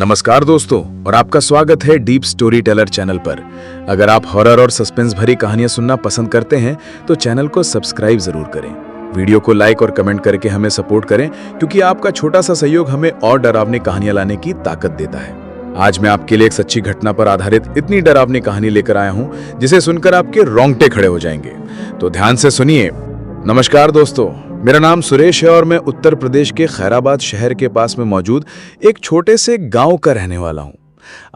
नमस्कार दोस्तों, और आपका स्वागत है डीप स्टोरी टेलर चैनल पर। अगर आप हॉरर और सस्पेंस भरी कहानियां सुनना पसंद करते हैं तो चैनल को सब्सक्राइब जरूर करें। वीडियो को लाइक और कमेंट करके हमें सपोर्ट करें, क्योंकि आपका छोटा सा सहयोग हमें और डरावनी कहानियां लाने की ताकत देता है। आज मैं आपके लिए एक सच्ची घटना पर आधारित इतनी डरावनी कहानी लेकर आया हूं जिसे सुनकर आपके रोंगटे खड़े हो जाएंगे। तो ध्यान से सुनिए। नमस्कार दोस्तों, मेरा नाम सुरेश है और मैं उत्तर प्रदेश के खैराबाद शहर के पास में मौजूद एक छोटे से गांव का रहने वाला हूं।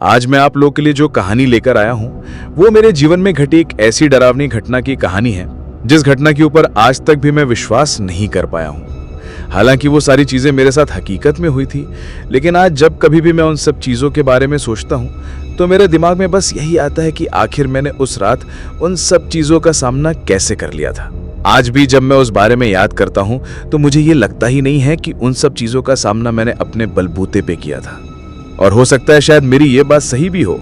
आज मैं आप लोगों के लिए जो कहानी लेकर आया हूं वो मेरे जीवन में घटी एक ऐसी डरावनी घटना की कहानी है जिस घटना के ऊपर आज तक भी मैं विश्वास नहीं कर पाया हूं। हालांकि वो सारी चीजें मेरे साथ हकीकत में हुई थी, लेकिन आज जब कभी भी मैं उन सब चीजों के बारे में सोचता हूं तो मेरे दिमाग में बस यही आता है कि आखिर मैंने उस रात उन सब चीजों का सामना कैसे कर लिया था। आज भी जब मैं उस बारे में याद करता हूं तो मुझे ये लगता ही नहीं है कि उन सब चीजों का सामना मैंने अपने बलबूते पे किया था। और हो सकता है शायद मेरी ये बात सही भी हो।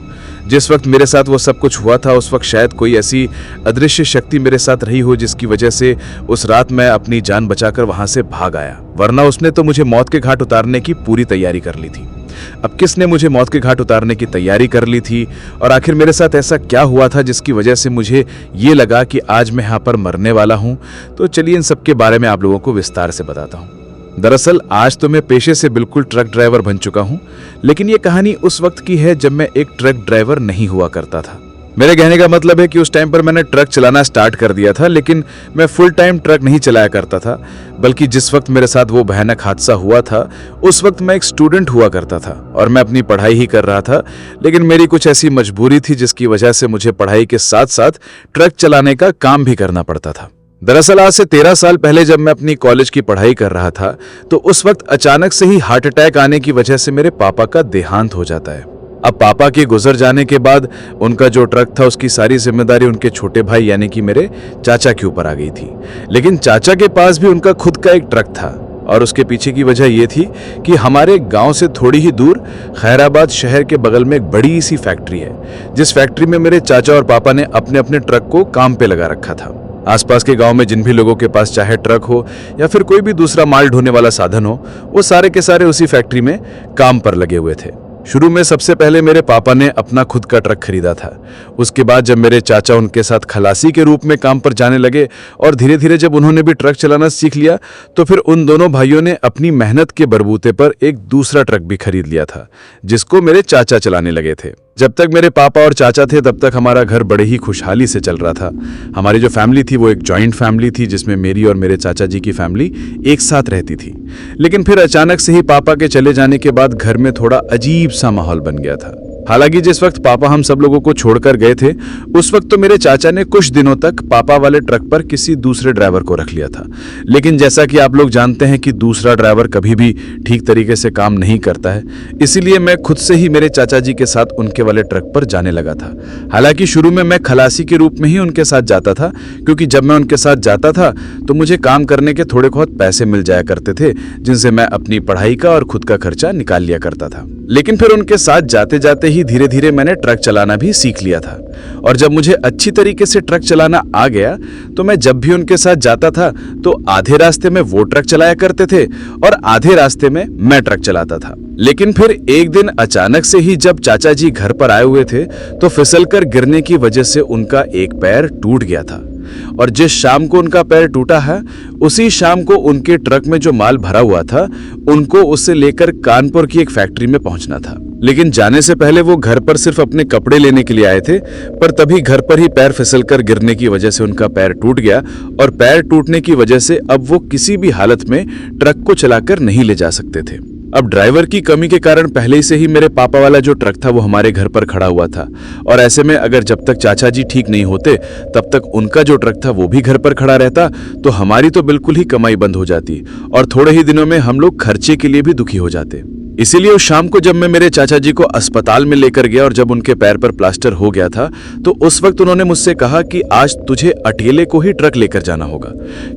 जिस वक्त मेरे साथ वो सब कुछ हुआ था उस वक्त शायद कोई ऐसी अदृश्य शक्ति मेरे साथ रही हो जिसकी वजह से उस रात मैं अपनी जान बचाकर वहां से भाग आया, वरना उसने तो मुझे मौत के घाट उतारने की पूरी तैयारी कर ली थी। अब किसने मुझे मौत के घाट उतारने की तैयारी कर ली थी और आखिर मेरे साथ ऐसा क्या हुआ था जिसकी वजह से मुझे ये लगा कि आज मैं यहाँ पर मरने वाला हूँ? तो चलिए इन सब के बारे में आप लोगों को विस्तार से बताता हूँ। दरअसल आज तो मैं पेशे से बिल्कुल ट्रक ड्राइवर बन चुका हूँ, लेकिन ये कहानी उस वक्त की है जब मैं एक ट्रक ड्राइवर नहीं हुआ करता था। मेरे कहने का मतलब है कि उस टाइम पर मैंने ट्रक चलाना स्टार्ट कर दिया था, लेकिन मैं फुल टाइम ट्रक नहीं चलाया करता था, बल्कि जिस वक्त मेरे साथ वो भयानक हादसा हुआ था उस वक्त मैं एक स्टूडेंट हुआ करता था और मैं अपनी पढ़ाई ही कर रहा था। लेकिन मेरी कुछ ऐसी मजबूरी थी जिसकी वजह से मुझे पढ़ाई के साथ साथ ट्रक चलाने का काम भी करना पड़ता था। दरअसल आज से 13 साल पहले जब मैं अपनी कॉलेज की पढ़ाई कर रहा था तो उस वक्त अचानक से ही हार्ट अटैक आने की वजह से मेरे पापा का देहांत हो जाता है। अब पापा के गुजर जाने के बाद उनका जो ट्रक था उसकी सारी जिम्मेदारी उनके छोटे भाई यानी कि मेरे चाचा के ऊपर आ गई थी। लेकिन चाचा के पास भी उनका खुद का एक ट्रक था और उसके पीछे की वजह यह थी कि हमारे गांव से थोड़ी ही दूर खैराबाद शहर के बगल में एक बड़ी सी फैक्ट्री है, जिस फैक्ट्री में मेरे चाचा और पापा ने अपने अपने ट्रक को काम पे लगा रखा था। आसपास के गांव में जिन भी लोगों के पास चाहे ट्रक हो या फिर कोई भी दूसरा माल ढोने वाला साधन हो, वो सारे के सारे उसी फैक्ट्री में काम पर लगे हुए थे। शुरू में सबसे पहले मेरे पापा ने अपना खुद का ट्रक खरीदा था। उसके बाद जब मेरे चाचा उनके साथ खलासी के रूप में काम पर जाने लगे और धीरे धीरे जब उन्होंने भी ट्रक चलाना सीख लिया तो फिर उन दोनों भाइयों ने अपनी मेहनत के बलबूते पर एक दूसरा ट्रक भी खरीद लिया था, जिसको मेरे चाचा चलाने लगे थे। जब तक मेरे पापा और चाचा थे तब तक हमारा घर बड़े ही खुशहाली से चल रहा था। हमारी जो फैमिली थी वो एक जॉइंट फैमिली थी जिसमें मेरी और मेरे चाचा जी की फैमिली एक साथ रहती थी। लेकिन फिर अचानक से ही पापा के चले जाने के बाद घर में थोड़ा अजीब सा माहौल बन गया था। हालांकि जिस वक्त पापा हम सब लोगों को छोड़कर गए थे उस वक्त तो मेरे चाचा ने कुछ दिनों तक पापा वाले ट्रक पर किसी दूसरे ड्राइवर को रख लिया था। लेकिन जैसा कि आप लोग जानते हैं कि दूसरा ड्राइवर कभी भी ठीक तरीके से काम नहीं करता है, इसीलिए मैं खुद से ही मेरे चाचा जी के साथ उनके वाले ट्रक पर जाने लगा था। हालांकि शुरू में मैं खलासी के रूप में ही उनके साथ जाता था, क्योंकि जब मैं उनके साथ जाता था तो मुझे काम करने के थोड़े बहुत पैसे मिल जाया करते थे, जिनसे मैं अपनी पढ़ाई का और खुद का खर्चा निकाल लिया करता था। लेकिन फिर उनके साथ जाते जाते ही धीरे धीरे मैंने ट्रक चलाना भी सीख लिया था। और जब मुझे अच्छी तरीके से ट्रक चलाना आ गया तो मैं जब भी उनके साथ जाता था तो आधे रास्ते में वो ट्रक चलाया करते थे और आधे रास्ते में मैं ट्रक चलाता था। लेकिन फिर एक दिन अचानक से ही जब चाचा जी घर पर आए हुए थे तो फिसलकर गिरने की वजह से उनका एक पैर टूट गया था। और जिस शाम को उनका पैर टूटा है उसी शाम को उनके ट्रक में जो माल भरा हुआ था उनको उससे लेकर कानपुर की एक फैक्ट्री में पहुंचना था। लेकिन जाने से पहले वो घर पर सिर्फ अपने कपड़े लेने के लिए आए थे, पर तभी घर पर ही पैर फिसलकर गिरने की वजह से उनका पैर टूट गया और पैर टूटने की वजह से अब वो किसी भी हालत में ट्रक को चलाकर नहीं ले जा सकते थे। अब ड्राइवर की कमी के कारण पहले से ही मेरे पापा वाला जो ट्रक था वो हमारे घर पर खड़ा हुआ था और ऐसे में अगर जब तक चाचा जी ठीक नहीं होते तब तक उनका जो ट्रक था वो भी घर पर खड़ा रहता तो हमारी तो बिल्कुल ही कमाई बंद हो जाती और थोड़े ही दिनों में हम लोग खर्चे के लिए भी दुखी हो जाते। इसीलिए उस शाम को जब मैं मेरे चाचा जी को अस्पताल में लेकर गया और जब उनके पैर पर प्लास्टर हो गया था तो उस वक्त उन्होंने मुझसे कहा कि आज तुझे अकेले को ही ट्रक लेकर जाना होगा,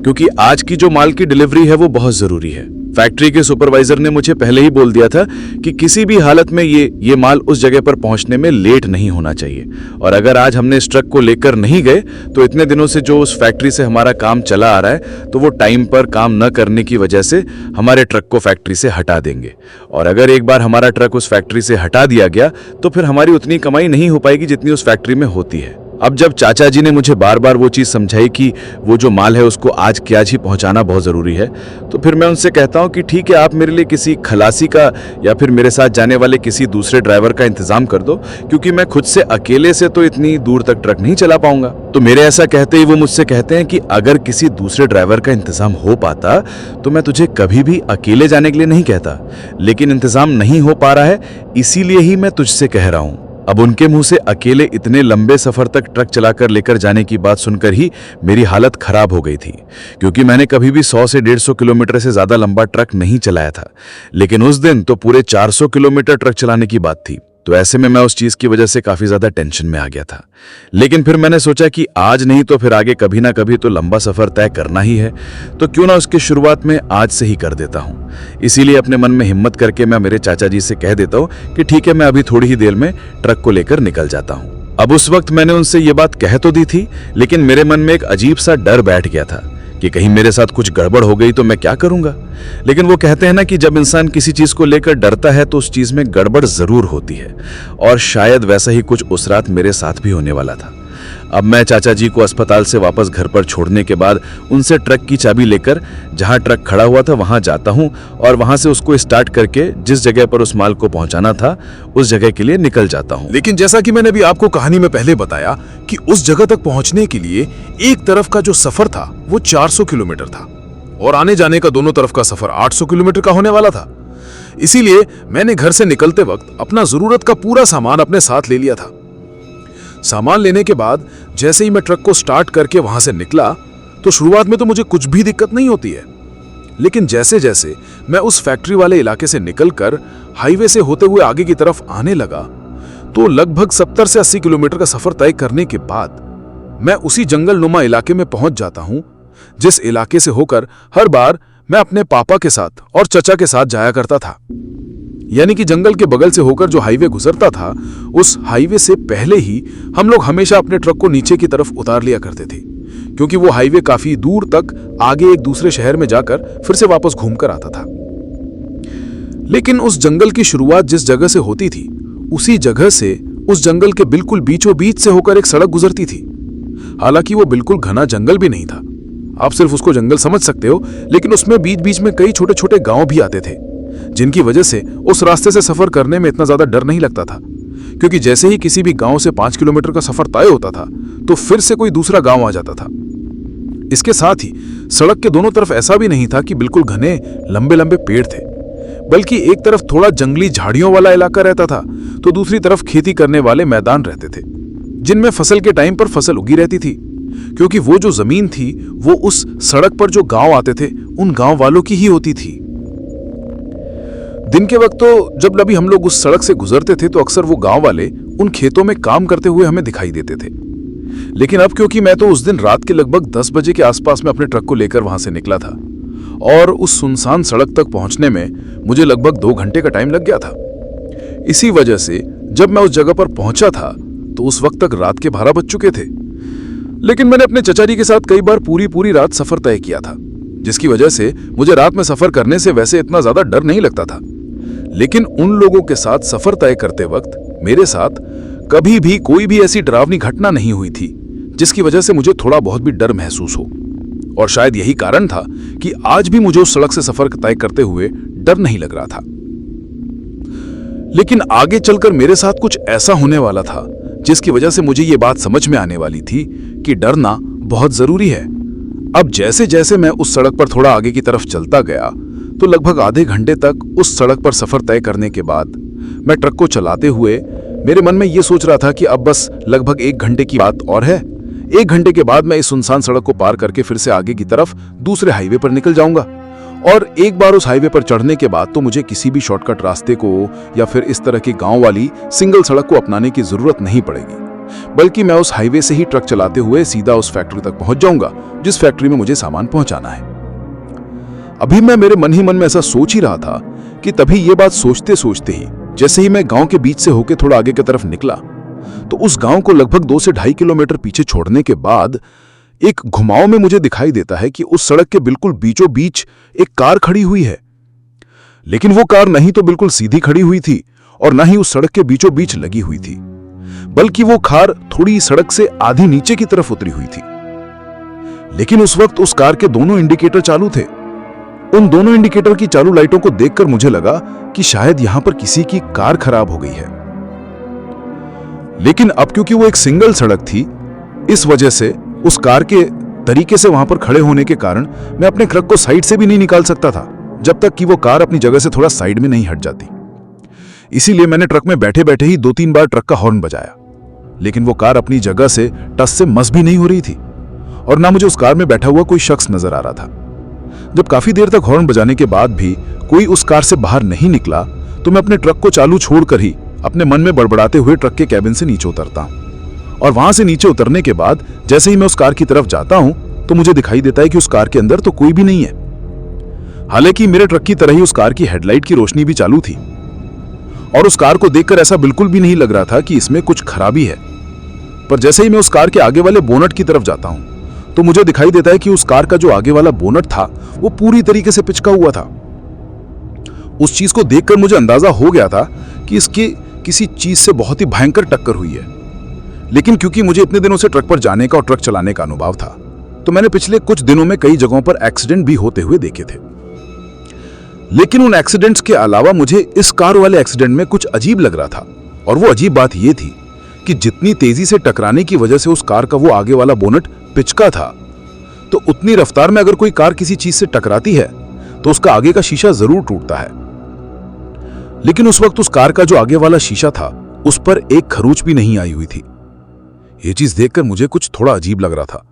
क्योंकि आज की जो माल की डिलीवरी है वो बहुत जरूरी है। फैक्ट्री के सुपरवाइजर ने मुझे पहले ही बोल दिया था कि किसी भी हालत में ये माल उस जगह पर पहुंचने में लेट नहीं होना चाहिए, और अगर आज हमने इस ट्रक को लेकर नहीं गए तो इतने दिनों से जो उस फैक्ट्री से हमारा काम चला आ रहा है तो वो टाइम पर काम न करने की वजह से हमारे ट्रक को फैक्ट्री से हटा देंगे, और अगर एक बार हमारा ट्रक उस फैक्ट्री से हटा दिया गया तो फिर हमारी उतनी कमाई नहीं हो पाएगी जितनी उस फैक्ट्री में होती है। अब जब चाचा जी ने मुझे बार बार वो चीज़ समझाई कि वो जो माल है उसको आज के आज ही पहुंचाना बहुत ज़रूरी है, तो फिर मैं उनसे कहता हूं कि ठीक है, आप मेरे लिए किसी खलासी का या फिर मेरे साथ जाने वाले किसी दूसरे ड्राइवर का इंतजाम कर दो, क्योंकि मैं खुद से अकेले से तो इतनी दूर तक ट्रक नहीं चला पाऊंगा। तो मेरे ऐसा कहते ही वो मुझसे कहते हैं कि अगर किसी दूसरे ड्राइवर का इंतजाम हो पाता तो मैं तुझे कभी भी अकेले जाने के लिए नहीं कहता, लेकिन इंतजाम नहीं हो पा रहा है, इसीलिए ही मैं तुझसे कह रहा हूं। अब उनके मुंह से अकेले इतने लंबे सफर तक ट्रक चलाकर लेकर जाने की बात सुनकर ही मेरी हालत खराब हो गई थी, क्योंकि मैंने कभी भी 100 से 150 किलोमीटर से ज्यादा लंबा ट्रक नहीं चलाया था, लेकिन उस दिन तो पूरे 400 किलोमीटर ट्रक चलाने की बात थी। तो ऐसे में मैं उस चीज की वजह से काफी ज्यादा टेंशन में आ गया था। लेकिन फिर मैंने सोचा कि आज नहीं तो फिर आगे कभी ना कभी तो लंबा सफर तय करना ही है, तो क्यों ना उसकी शुरुआत में आज से ही कर देता हूं। इसीलिए अपने मन में हिम्मत करके मैं मेरे चाचा जी से कह देता हूं कि ठीक है, मैं अभी थोड़ी ही देर में ट्रक को लेकर निकल जाता हूं। अब उस वक्त मैंने उनसे ये बात कह तो दी थी, लेकिन मेरे मन में एक अजीब सा डर बैठ गया था कि कहीं मेरे साथ कुछ गड़बड़ हो गई तो मैं क्या करूंगा। लेकिन वो कहते हैं ना कि जब इंसान किसी चीज को लेकर डरता है तो उस चीज में गड़बड़ जरूर होती है, और शायद वैसा ही कुछ उस रात मेरे साथ भी होने वाला था। अब मैं चाचा जी को अस्पताल से वापस घर पर छोड़ने के बाद उनसे ट्रक की चाबी लेकर जहां ट्रक खड़ा हुआ था वहां जाता हूं, और वहां से उसको स्टार्ट करके जिस जगह पर उस माल को पहुंचाना था उस जगह के लिए निकल जाता हूं। लेकिन जैसा कि मैंने भी आपको कहानी में पहले बताया कि उस जगह तक पहुंचने के लिए एक तरफ का जो सफर था वो 400 किलोमीटर था, और आने जाने का दोनों तरफ का सफर 800 किलोमीटर का होने वाला था। इसीलिए मैंने घर से निकलते वक्त अपना जरूरत का पूरा सामान अपने साथ ले लिया था। सामान लेने के बाद जैसे ही मैं ट्रक को स्टार्ट करके वहां से निकला तो शुरुआत में तो मुझे कुछ भी दिक्कत नहीं होती है, लेकिन जैसे जैसे मैं उस फैक्ट्री वाले इलाके से निकलकर हाईवे से होते हुए आगे की तरफ आने लगा तो लगभग 70 से 80 किलोमीटर का सफर तय करने के बाद मैं उसी जंगल नुमा इलाके में पहुंच जाता हूं, जिस इलाके से होकर हर बार मैं अपने पापा के साथ और चचा के साथ जाया करता था। यानी कि जंगल के बगल से होकर जो हाईवे गुजरता था, उस हाईवे से पहले ही हम लोग हमेशा अपने ट्रक को नीचे की तरफ उतार लिया करते थे, क्योंकि वो हाईवे काफी दूर तक आगे एक दूसरे शहर में जाकर फिर से वापस घूमकर आता था। लेकिन उस जंगल की शुरुआत जिस जगह से होती थी, उसी जगह से उस जंगल के बिल्कुल बीचों बीच से होकर एक सड़क गुजरती थी। हालांकि वो बिल्कुल घना जंगल भी नहीं था, आप सिर्फ उसको जंगल समझ सकते हो, लेकिन उसमें बीच बीच में कई छोटे छोटे गांव भी आते थे, जिनकी वजह से उस रास्ते से सफर करने में इतना ज्यादा डर नहीं लगता था, क्योंकि जैसे ही किसी भी गांव से 5 किलोमीटर का सफर तय होता था तो फिर से कोई दूसरा गांव आ जाता था। इसके साथ ही सड़क के दोनों तरफ ऐसा भी नहीं था कि बिल्कुल घने लंबे लंबे पेड़ थे, बल्कि एक तरफ थोड़ा जंगली झाड़ियों वाला इलाका रहता था तो दूसरी तरफ खेती करने वाले मैदान रहते थे, जिनमें फसल के टाइम पर फसल उगी रहती थी, क्योंकि वो जो जमीन थी वो उस सड़क पर जो गांव आते थे उन गांव वालों की ही होती थी। दिन के वक्त तो जब कभी हम लोग उस सड़क से गुजरते थे तो अक्सर वो गांव वाले उन खेतों में काम करते हुए हमें दिखाई देते थे। लेकिन अब क्योंकि मैं तो उस दिन रात के लगभग 10 बजे के आसपास में अपने ट्रक को लेकर वहां से निकला था, और उस सुनसान सड़क तक पहुंचने में मुझे लगभग 2 घंटे का टाइम लग गया था। इसी वजह से जब मैं उस जगह पर पहुंचा था तो उस वक्त तक रात के 12 बज चुके थे। लेकिन मैंने अपने चचा जी के साथ कई बार पूरी रात सफर तय किया था, जिसकी वजह से मुझे रात में सफर करने से वैसे इतना ज्यादा डर नहीं लगता था। लेकिन उन लोगों के साथ सफर तय करते वक्त मेरे साथ कभी भी कोई भी ऐसी डरावनी घटना नहीं हुई थी जिसकी वजह से मुझे थोड़ा बहुत भी डर महसूस हो, और शायद यही कारण था कि आज भी मुझे उस सड़क से सफर तय करते हुए डर नहीं लग रहा था। लेकिन आगे चलकर मेरे साथ कुछ ऐसा होने वाला था जिसकी वजह से मुझे ये बात समझ में आने वाली थी कि डरना बहुत जरूरी है। अब जैसे जैसे मैं उस सड़क पर थोड़ा आगे की तरफ चलता गया तो लगभग आधे घंटे तक उस सड़क पर सफर तय करने के बाद मैं ट्रक को चलाते हुए मेरे मन में यह सोच रहा था कि अब बस लगभग 1 घंटे की बात और है। 1 घंटे के बाद मैं इस सुनसान सड़क को पार करके फिर से आगे की तरफ दूसरे हाईवे पर निकल जाऊंगा, और एक बार उस हाईवे पर चढ़ने के बाद तो मुझे किसी भी शॉर्टकट रास्ते को या फिर इस तरह की गांव वाली सिंगल सड़क को अपनाने की जरूरत नहीं पड़ेगी, बल्कि मैं उस हाईवे से ही ट्रक चलाते हुए सीधा उस फैक्ट्री तक पहुंच जाऊंगा जिस फैक्ट्री में मुझे सामान पहुंचाना है। अभी मैं मेरे मन ही मन में ऐसा सोच ही रहा था कि तभी ये बात सोचते सोचते ही जैसे ही मैं गांव के बीच से होकर थोड़ा आगे की तरफ निकला तो उस गांव को लगभग 2 से 2.5 किलोमीटर पीछे छोड़ने के बाद एक घुमाव में मुझे दिखाई देता है कि उस सड़क के बिल्कुल बीचों बीच एक कार खड़ी हुई है। लेकिन वो कार नहीं तो बिल्कुल सीधी खड़ी हुई थी और ना ही उस सड़क के बीचों बीच लगी हुई थी, बल्कि वो कार थोड़ी सड़क से आधी नीचे की तरफ उतरी हुई थी। लेकिन उस वक्त उस कार के दोनों इंडिकेटर चालू थे। उन दोनों इंडिकेटर की चालू लाइटों को देखकर मुझे लगा कि शायद यहां पर किसी की कार खराब हो गई है। लेकिन अब क्योंकि वो एक सिंगल सड़क थी, इस वजह से उस कार के तरीके से वहां पर खड़े होने के कारण मैं अपने ट्रक को साइड से भी नहीं निकाल सकता था जब तक कि वो कार अपनी जगह से थोड़ा साइड में नहीं हट जाती। इसीलिए मैंने ट्रक में बैठे बैठे ही 2-3 बार ट्रक का हॉर्न बजाया, लेकिन वो कार अपनी जगह से टस से मस भी नहीं हो रही थी और ना मुझे उस कार में बैठा हुआ कोई शख्स नजर आ रहा था। जब काफी देर तक हॉर्न बजाने के बाद भी कोई उस कार से बाहर नहीं निकला तो मैं अपने ट्रक को चालू छोड़कर ही अपने मन में बड़बड़ाते हुए ट्रक के कैबिन से नीचे उतरता हूं। और वहां से नीचे उतरने के बाद जैसे ही मैं उस कार की तरफ जाता हूं तो मुझे दिखाई देता है कि उस कार के अंदर तो कोई भी नहीं है। हालांकि मेरे ट्रक की तरह ही उस कार की हेडलाइट की रोशनी भी चालू थी और उस कार को देखकर ऐसा बिल्कुल भी नहीं लग रहा था कि इसमें कुछ खराबी है। पर जैसे ही मैं उस कार के आगे वाले बोनट की तरफ जाता हूं तो मुझे दिखाई देता है कि उस कार का जो आगे वाला बोनट था वो पूरी तरीके से पिचका हुआ था। उस चीज को देखकर मुझे अंदाजा हो गया था कि इसकी किसी चीज से बहुत ही भयंकर टक्कर हुई है। लेकिन क्योंकि मुझे इतने दिनों से ट्रक पर जाने का और ट्रक चलाने का अनुभव था तो मैंने पिछले कुछ दिनों में कई जगहों पर एक्सीडेंट भी होते हुए देखे थे। लेकिन उन एक्सीडेंट्स के अलावा मुझे इस कार वाले एक्सीडेंट में कुछ अजीब लग रहा था। और वो अजीब बात यह थी कि जितनी तेजी से टकराने की वजह से उस कार का वो आगे वाला बोनट पिचका था, तो उतनी रफ्तार में अगर कोई कार किसी चीज से टकराती है तो उसका आगे का शीशा जरूर टूटता है। लेकिन उस वक्त उस कार का जो आगे वाला शीशा था उस पर एक खरोंच भी नहीं आई हुई थी। यह चीज देखकर मुझे कुछ थोड़ा अजीब लग रहा था।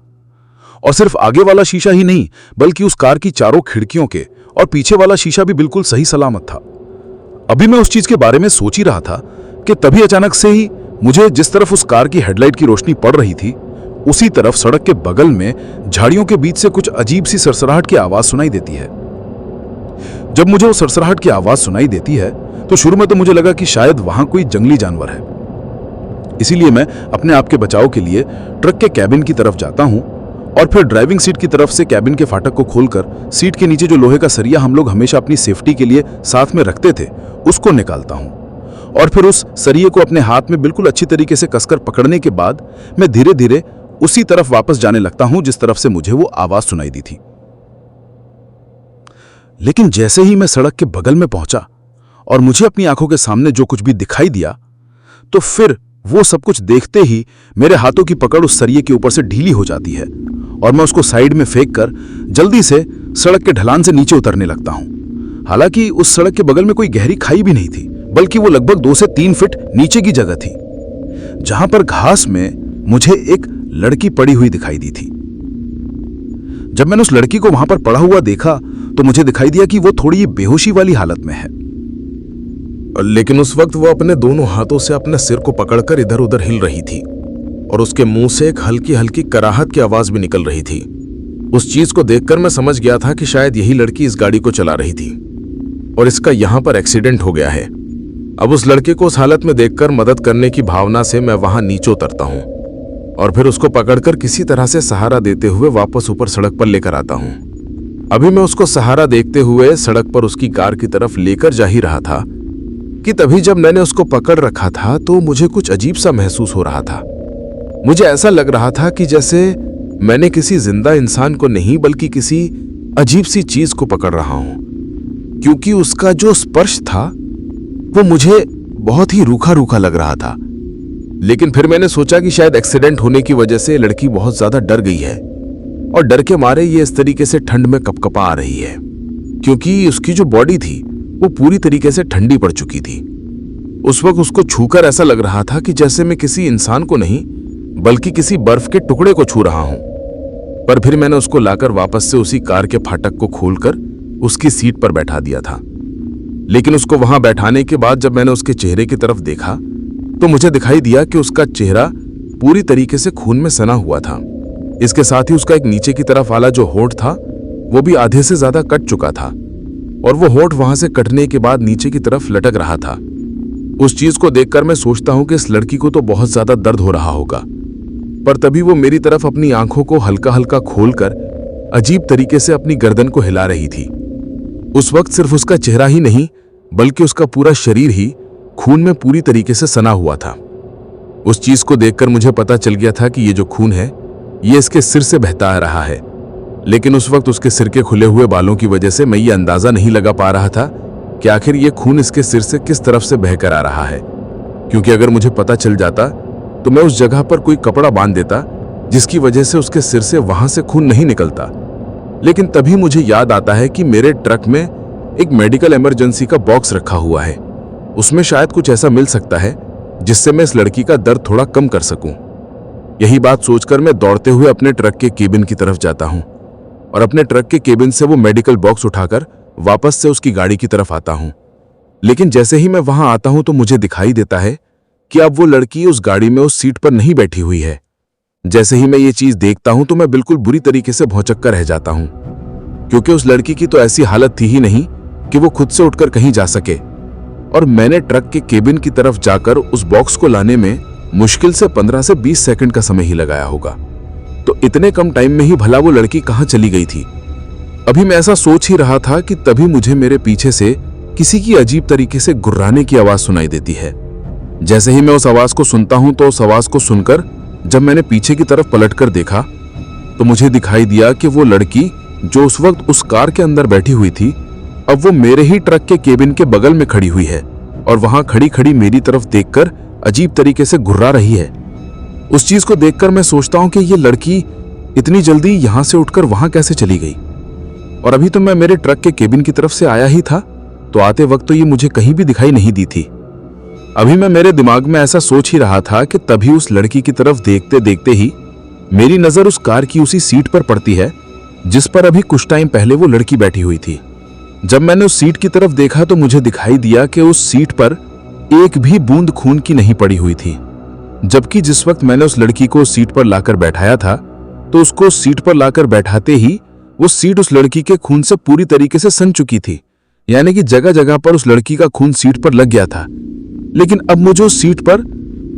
और सिर्फ आगे वाला शीशा ही नहीं बल्कि उस कार की चारों खिड़कियों के और पीछे वाला शीशा भी बिल्कुल सही सलामत था। अभी मैं उस चीज के बारे में सोच ही रहा था कि तभी अचानक से ही मुझे जिस तरफ उस कार की हेडलाइट की रोशनी पड़ रही थी उसी तरफ सड़क के बगल में झाड़ियों के बीच से कुछ अजीब सी सरसराहट की आवाज सुनाई देती है। जब मुझे वो सरसराहट की आवाज सुनाई देती है तो शुरू में तो मुझे लगा कि शायद वहां कोई जंगली जानवर है। इसीलिए मैं अपने आप के बचाव के लिए ट्रक के कैबिन की तरफ जाता हूं और फिर ड्राइविंग सीट की तरफ से कैबिन के फाटक को खोलकर सीट के नीचे जो लोहे का सरिया हम लोग हमेशा अपनी सेफ्टी के लिए साथ में रखते थे उसको निकालता हूं। और फिर उस सरिये को अपने हाथ में बिल्कुल अच्छी तरीके से कसकर पकड़ने के बाद मैं धीरे धीरे उसी तरफ वापस जाने लगता हूं जिस तरफ से मुझे वो आवाज सुनाई दी थी। लेकिन जैसे ही मैं सड़क के बगल में पहुंचा और मुझे अपनी आंखों के सामने जो कुछ भी दिखाई दिया तो फिर वो सब कुछ देखते ही मेरे हाथों की पकड़ उस सरिये के ऊपर से ढीली हो जाती है और मैं उसको साइड में फेंक कर जल्दी से सड़क के ढलान से नीचे उतरने लगता हूं। हालांकि उस सड़क के बगल में कोई गहरी खाई भी नहीं थी, बल्कि वो लगभग 2 से 3 फीट नीचे की जगह थी जहां पर घास में मुझे एक लड़की पड़ी हुई दिखाई दी थी। जब मैंने उस लड़की को वहां पर पड़ा हुआ देखा तो मुझे दिखाई दिया कि वो थोड़ी बेहोशी वाली हालत में है। लेकिन उस वक्त वो अपने दोनों हाथों से अपने सिर को पकड़कर इधर उधर हिल रही थी और उसके मुंह से एक हल्की हल्की कराहत की आवाज भी निकल रही थी। उस चीज को देखकर मैं समझ गया था कि शायद यही लड़की इस गाड़ी को चला रही थी और इसका यहां पर एक्सीडेंट हो गया है। अब उस लड़के को उस हालत में देखकर मदद करने की भावना से मैं वहां नीचे उतरता हूं और फिर उसको पकड़कर किसी तरह से सहारा देते हुए वापस ऊपर सड़क पर लेकर आता हूं। अभी मैं उसको सहारा देखते हुए सड़क पर उसकी कार की तरफ लेकर जा ही रहा था कि तभी जब मैंने उसको पकड़ रखा था तो मुझे कुछ अजीब सा महसूस हो रहा था। मुझे ऐसा लग रहा था कि जैसे मैंने किसी जिंदा इंसान को नहीं बल्कि किसी अजीब सी चीज को पकड़ रहा हूं, क्योंकि उसका जो स्पर्श था वो मुझे बहुत ही रूखा रूखा लग रहा था। लेकिन फिर मैंने सोचा कि शायद एक्सीडेंट होने की वजह से लड़की बहुत ज्यादा डर गई है और डर के मारे ये इस तरीके से ठंड में कपकपा आ रही है, क्योंकि उसकी जो बॉडी थी वो पूरी तरीके से ठंडी पड़ चुकी थी। उस वक्त उसको छूकर ऐसा लग रहा था कि जैसे मैं किसी इंसान को नहीं बल्कि किसी बर्फ के टुकड़े को छू रहा हूं। पर फिर मैंने उसको लाकर वापस से उसी कार के फाटक को खोलकर उसकी सीट पर बैठा दिया था। लेकिन उसको वहां बैठाने के बाद जब मैंने उसके चेहरे की तरफ देखा तो मुझे दिखाई दिया कि उसका चेहरा पूरी तरीके से खून में सना हुआ था। इसके साथ ही उसका एक नीचे की तरफ वाला जो होंठ था वो भी आधे से ज्यादा कट चुका था और वो होंठ वहां से कटने के बाद नीचे की तरफ लटक रहा था। उस चीज को देखकर मैं सोचता हूं कि इस लड़की को तो बहुत ज्यादा दर्द हो रहा होगा, पर तभी वो मेरी तरफ अपनी आंखों को हल्का हल्का खोलकर अजीब तरीके से अपनी गर्दन को हिला रही थी। उस वक्त सिर्फ उसका चेहरा ही नहीं बल्कि उसका पूरा शरीर ही खून में पूरी तरीके से सना हुआ था। उस चीज को देखकर मुझे पता चल गया था कि ये जो खून है ये इसके सिर से बहता आ रहा है, लेकिन उस वक्त उसके सिर के खुले हुए बालों की वजह से मैं ये अंदाजा नहीं लगा पा रहा था कि आखिर ये खून इसके सिर से किस तरफ से बहकर आ रहा है, क्योंकि अगर मुझे पता चल जाता तो मैं उस जगह पर कोई कपड़ा बांध देता जिसकी वजह से उसके सिर से वहां से खून नहीं निकलता। लेकिन तभी मुझे याद आता है कि मेरे ट्रक में एक मेडिकल इमरजेंसी का बॉक्स रखा हुआ है, उसमें शायद कुछ ऐसा मिल सकता है जिससे मैं इस लड़की का दर्द थोड़ा कम कर सकूं। यही बात सोचकर मैं दौड़ते हुए अपने ट्रक के केबिन की तरफ जाता हूं और अपने ट्रक के केबिन से वो मेडिकल बॉक्स उठाकर वापस से उसकी गाड़ी की तरफ आता हूं। लेकिन जैसे ही मैं वहां आता हूं तो मुझे दिखाई देता है कि अब वो लड़की उस गाड़ी में उस सीट पर नहीं बैठी हुई है। जैसे ही मैं ये चीज देखता हूं तो मैं बिल्कुल बुरी तरीके से भौंचक्का रह जाता हूं, क्योंकि उस लड़की की तो ऐसी हालत थी ही नहीं कि वो खुद से उठकर कहीं जा सके। और मैंने ट्रक के केबिन की तरफ जाकर उस बॉक्स को लाने में मुश्किल से 15 से 20 सेकंड का समय ही लगाया होगा। तो इतने कम टाइम में ही भला वो लड़की कहां चली गई थी। अभी मैं ऐसा सोच ही रहा था कि तभी मुझे मेरे पीछे से किसी की अजीब तरीके से गुर्राने की आवाज सुनाई देती है। जैसे ही मैं उस आवाज को सुनता हूं तो उस आवाज को सुनकर जब मैंने पीछे की तरफ पलटकर देखा तो मुझे दिखाई दिया कि वो लड़की जो उस वक्त उस कार के अंदर बैठी हुई थी अब वो मेरे ही ट्रक के केबिन के बगल में खड़ी हुई है और वहां खड़ी खड़ी मेरी तरफ देखकर अजीब तरीके से गुर्रा रही है। उस चीज को देखकर मैं सोचता हूं कि ये लड़की इतनी जल्दी यहां से उठकर वहां कैसे चली गई। और अभी तो मैं मेरे ट्रक के केबिन की तरफ से आया ही था, तो आते वक्त तो ये मुझे कहीं भी दिखाई नहीं दी थी। अभी मैं मेरे दिमाग में ऐसा सोच ही रहा था कि तभी उस लड़की की तरफ देखते देखते ही मेरी नजर उस कार की उसी सीट पर पड़ती है जिस पर अभी कुछ टाइम पहले वो लड़की बैठी हुई थी। जब मैंने उस सीट की तरफ देखा तो मुझे दिखाई दिया कि उस सीट पर एक भी बूंद खून की नहीं पड़ी हुई थी, जबकि जिस वक्त मैंने उस लड़की को उस सीट पर लाकर बैठाया था तो उसको उस सीट पर लाकर बैठाते ही वो सीट उस लड़की के खून से पूरी तरीके से सन चुकी थी, यानी कि जगह जगह पर उस लड़की का खून सीट पर लग गया था। लेकिन अब मुझे उस सीट पर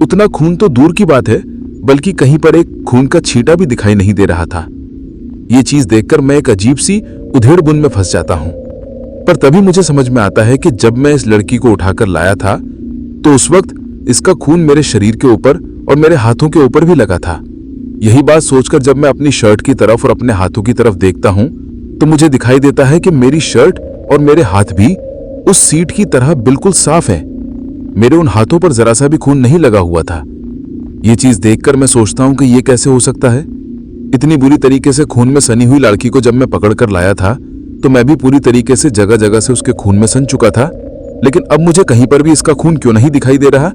उतना खून तो दूर की बात है बल्कि कहीं पर एक खून का छींटा भी दिखाई नहीं दे रहा था। ये चीज देखकर मैं एक अजीब सी उधेड़-बुन में फंस जाता हूं। पर तभी मुझे समझ में आता है कि जब मैं इस लड़की को उठाकर लाया था तो उस वक्त इसका खून मेरे शरीर के ऊपर और मेरे हाथों के ऊपर भी लगा था। यही बात सोचकर जब मैं अपनी शर्ट की तरफ और अपने हाथों की तरफ देखता हूं तो मुझे दिखाई देता है कि मेरी शर्ट और मेरे हाथ भी उस सीट की तरह बिल्कुल साफ है। मेरे उन हाथों पर जरा सा भी खून नहीं लगा हुआ था। ये चीज देखकर मैं सोचता हूं कि ये कैसे हो सकता है। इतनी बुरी तरीके से खून में सनी हुई लड़की को जब मैं पकड़कर लाया था तो मैं भी पूरी तरीके से जगह जगह से उसके खून में सन चुका था, लेकिन अब मुझे कहीं पर भी इसका खून क्यों नहीं दिखाई दे रहा।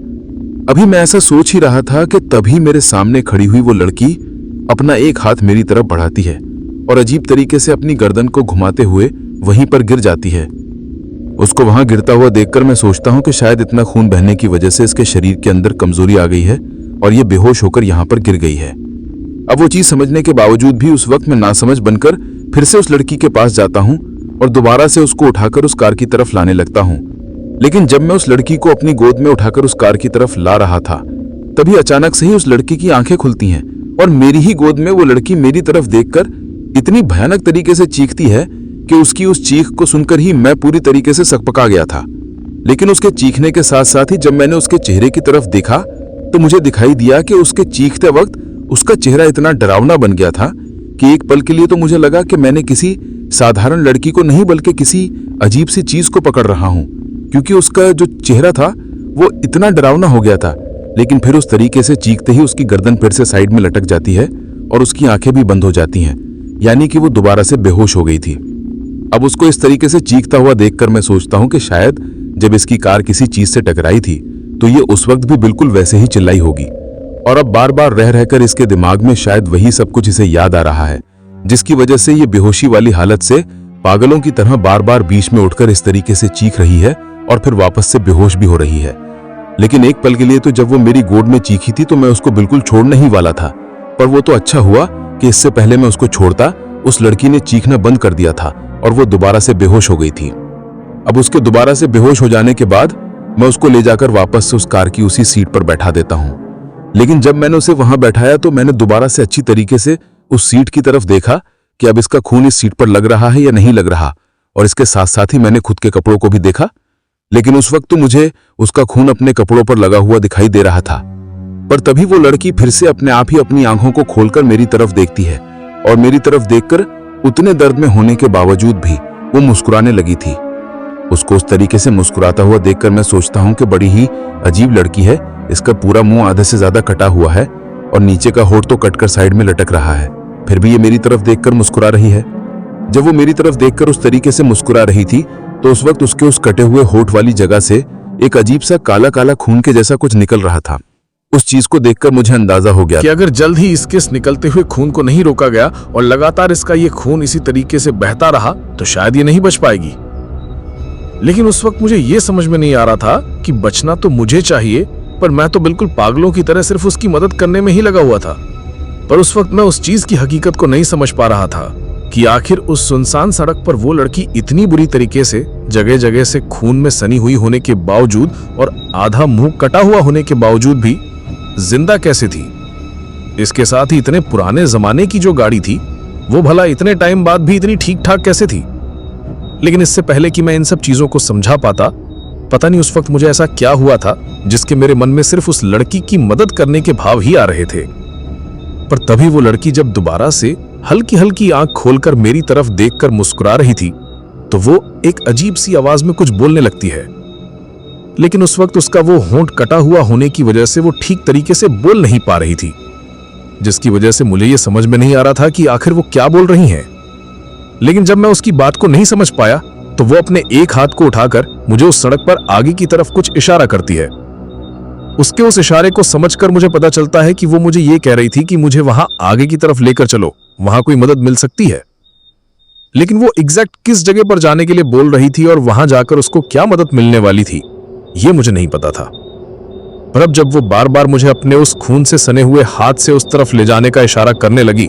अभी मैं ऐसा सोच ही रहा था कि तभी मेरे सामने खड़ी हुई वो लड़की अपना एक हाथ मेरी तरफ बढ़ाती है और अजीब तरीके से अपनी गर्दन को घुमाते हुए वहीं पर गिर जाती है। उसको वहां गिरता हुआ देखकर मैं सोचता हूं कि शायद इतना खून बहने की वजह से इसके शरीर के अंदर कमजोरी आ गई है और ये बेहोश होकर यहां पर गिर गई है। अब वो चीज समझने के बावजूद भी उस वक्त मैं नासमझ बनकर फिर से उस लड़की के पास जाता हूं और दोबारा से उसको उठाकर उस कार की तरफ लाने लगता हूं। लेकिन जब मैं उस लड़की को अपनी गोद में उठाकर उस कार की तरफ ला रहा था तभी अचानक से ही उस लड़की की आंखें खुलती हैं और मेरी ही गोद में वो लड़की मेरी तरफ देखकर इतनी भयानक तरीके से चीखती है कि उसकी उस चीख को सुनकर ही मैं पूरी तरीके से सकपका गया था। लेकिन उसके चीखने के साथ साथ ही जब मैंने उसके चेहरे की तरफ देखा तो मुझे दिखाई दिया कि उसके चीखते वक्त उसका चेहरा इतना डरावना बन गया था कि एक पल के लिए तो मुझे लगा कि मैंने किसी साधारण लड़की को नहीं बल्कि किसी अजीब सी चीज को पकड़ रहा हूं, क्योंकि उसका जो चेहरा था वो इतना डरावना हो गया था। लेकिन फिर उस तरीके से चीखते ही उसकी गर्दन फिर से साइड में लटक जाती है और उसकी आंखें भी बंद हो जाती हैं, यानी कि वो दोबारा से बेहोश हो गई थी। अब उसको इस तरीके से चीखता हुआ देखकर मैं सोचता हूं कि शायद जब इसकी कार किसी चीज से टकराई थी तो ये उस वक्त भी बिल्कुल वैसे ही चिल्लाई होगी और अब बार बार रह रहकर इसके दिमाग में शायद वही सब कुछ इसे याद आ रहा है, जिसकी वजह से ये बेहोशी वाली हालत से पागलों की तरह बार बार बीच में उठकर इस तरीके से चीख रही है और फिर वापस से बेहोश भी हो रही है। लेकिन एक पल के लिए तो जब वो मेरी गोद में चीखी थी तो मैं उसको बिल्कुल छोड़ने ही वाला था, पर वो तो अच्छा हुआ कि इससे पहले मैं उसको छोड़ता उस लड़की ने चीखना बंद कर दिया था और वो दोबारा से बेहोश हो गई थी। अब उसके दोबारा से बेहोश हो जाने के बाद मैं उसको ले जाकर वापस से उस कार की उसी सीट पर बैठा देता हूँ। लेकिन जब मैंने उसे वहां बैठाया तो मैंने दोबारा से अच्छी तरीके से उस सीट की तरफ देखा कि अब इसका खून इस सीट पर लग रहा है या नहीं लग रहा, और इसके साथ साथ ही मैंने खुद के कपड़ों को भी देखा। लेकिन उस वक्त तो मुझे उसका खून अपने कपड़ों पर लगा हुआ दिखाई दे रहा था। पर तभी वो लड़की फिर से अपने आप ही अपनी आंखों को खोलकर मेरी तरफ देखती है और मेरी तरफ देखकर उतने दर्द में होने के बावजूद भी वो मुस्कुराने लगी थी। उसको उस तरीके से मुस्कुराता हुआ देखकर मैं सोचता हूँ कि बड़ी ही अजीब लड़की है। इसका पूरा मुंह आधे से ज्यादा कटा हुआ है और नीचे का होठ तो कटकर साइड में लटक रहा है, फिर भी ये मेरी तरफ देखकर मुस्कुरा रही है। जब वो मेरी तरफ देखकर उस तरीके से मुस्कुरा रही थी तो उस वक्त उसके उस कटे हुए होठ वाली जगह से एक अजीब सा काला काला खून के जैसा कुछ निकल रहा था। उस चीज को देखकर मुझे अंदाजा हो गया कि अगर जल्द ही इसके इस निकलते हुए खून को नहीं रोका गया और लगातार इसका ये खून इसी तरीके से बहता रहा तो शायद ये नहीं बच पाएगी। लेकिन उस वक्त मुझे ये समझ में नहीं आ रहा था कि बचना तो मुझे चाहिए, पर मैं तो बिल्कुल पागलों की तरह सिर्फ उसकी मदद करने में ही लगा हुआ था। पर उस वक्त मैं उस चीज की हकीकत को नहीं समझ पा रहा था कि आखिर उस सुनसान सड़क पर वो लड़की इतनी बुरी तरीके से जगह जगह से खून में सनी हुई होने के बावजूद और आधा मुंह कटा हुआ होने के बावजूद भी जिंदा कैसे थी। इसके साथ ही इतने पुराने जमाने की जो गाड़ी थी वो भला इतने टाइम बाद भी इतनी ठीक ठाक कैसे थी। लेकिन इससे पहले कि मैं इन सब चीजों को समझा पाता, पता नहीं उस वक्त मुझे ऐसा क्या हुआ था जिसके मेरे मन में सिर्फ उस लड़की की मदद करने के भाव ही आ रहे थे। पर तभी वो लड़की जब दोबारा से हल्की हल्की आंख खोलकर मेरी तरफ देखकर मुस्कुरा रही थी तो वो एक अजीब सी आवाज में कुछ बोलने लगती है। लेकिन उस वक्त उसका वो होंठ कटा हुआ होने की वजह से वो ठीक तरीके से बोल नहीं पा रही थी, जिसकी वजह से मुझे ये समझ में नहीं आ रहा था कि आखिर वो क्या बोल रही हैं। लेकिन जब मैं उसकी बात को नहीं समझ पाया तो वो अपने एक हाथ को उठाकर मुझे उस सड़क पर आगे की तरफ कुछ इशारा करती है। उसके उस इशारे को समझकर मुझे पता चलता है कि वो मुझे ये कह रही थी कि मुझे वहां आगे की तरफ लेकर चलो, वहां कोई मदद मिल सकती है। लेकिन वो एग्जैक्ट किस जगह पर जाने के लिए बोल रही थी और वहां जाकर उसको क्या मदद मिलने वाली थी ये मुझे नहीं पता था। पर अब जब वो बार बार मुझे अपने उस खून से सने हुए हाथ से उस तरफ ले जाने का इशारा करने लगी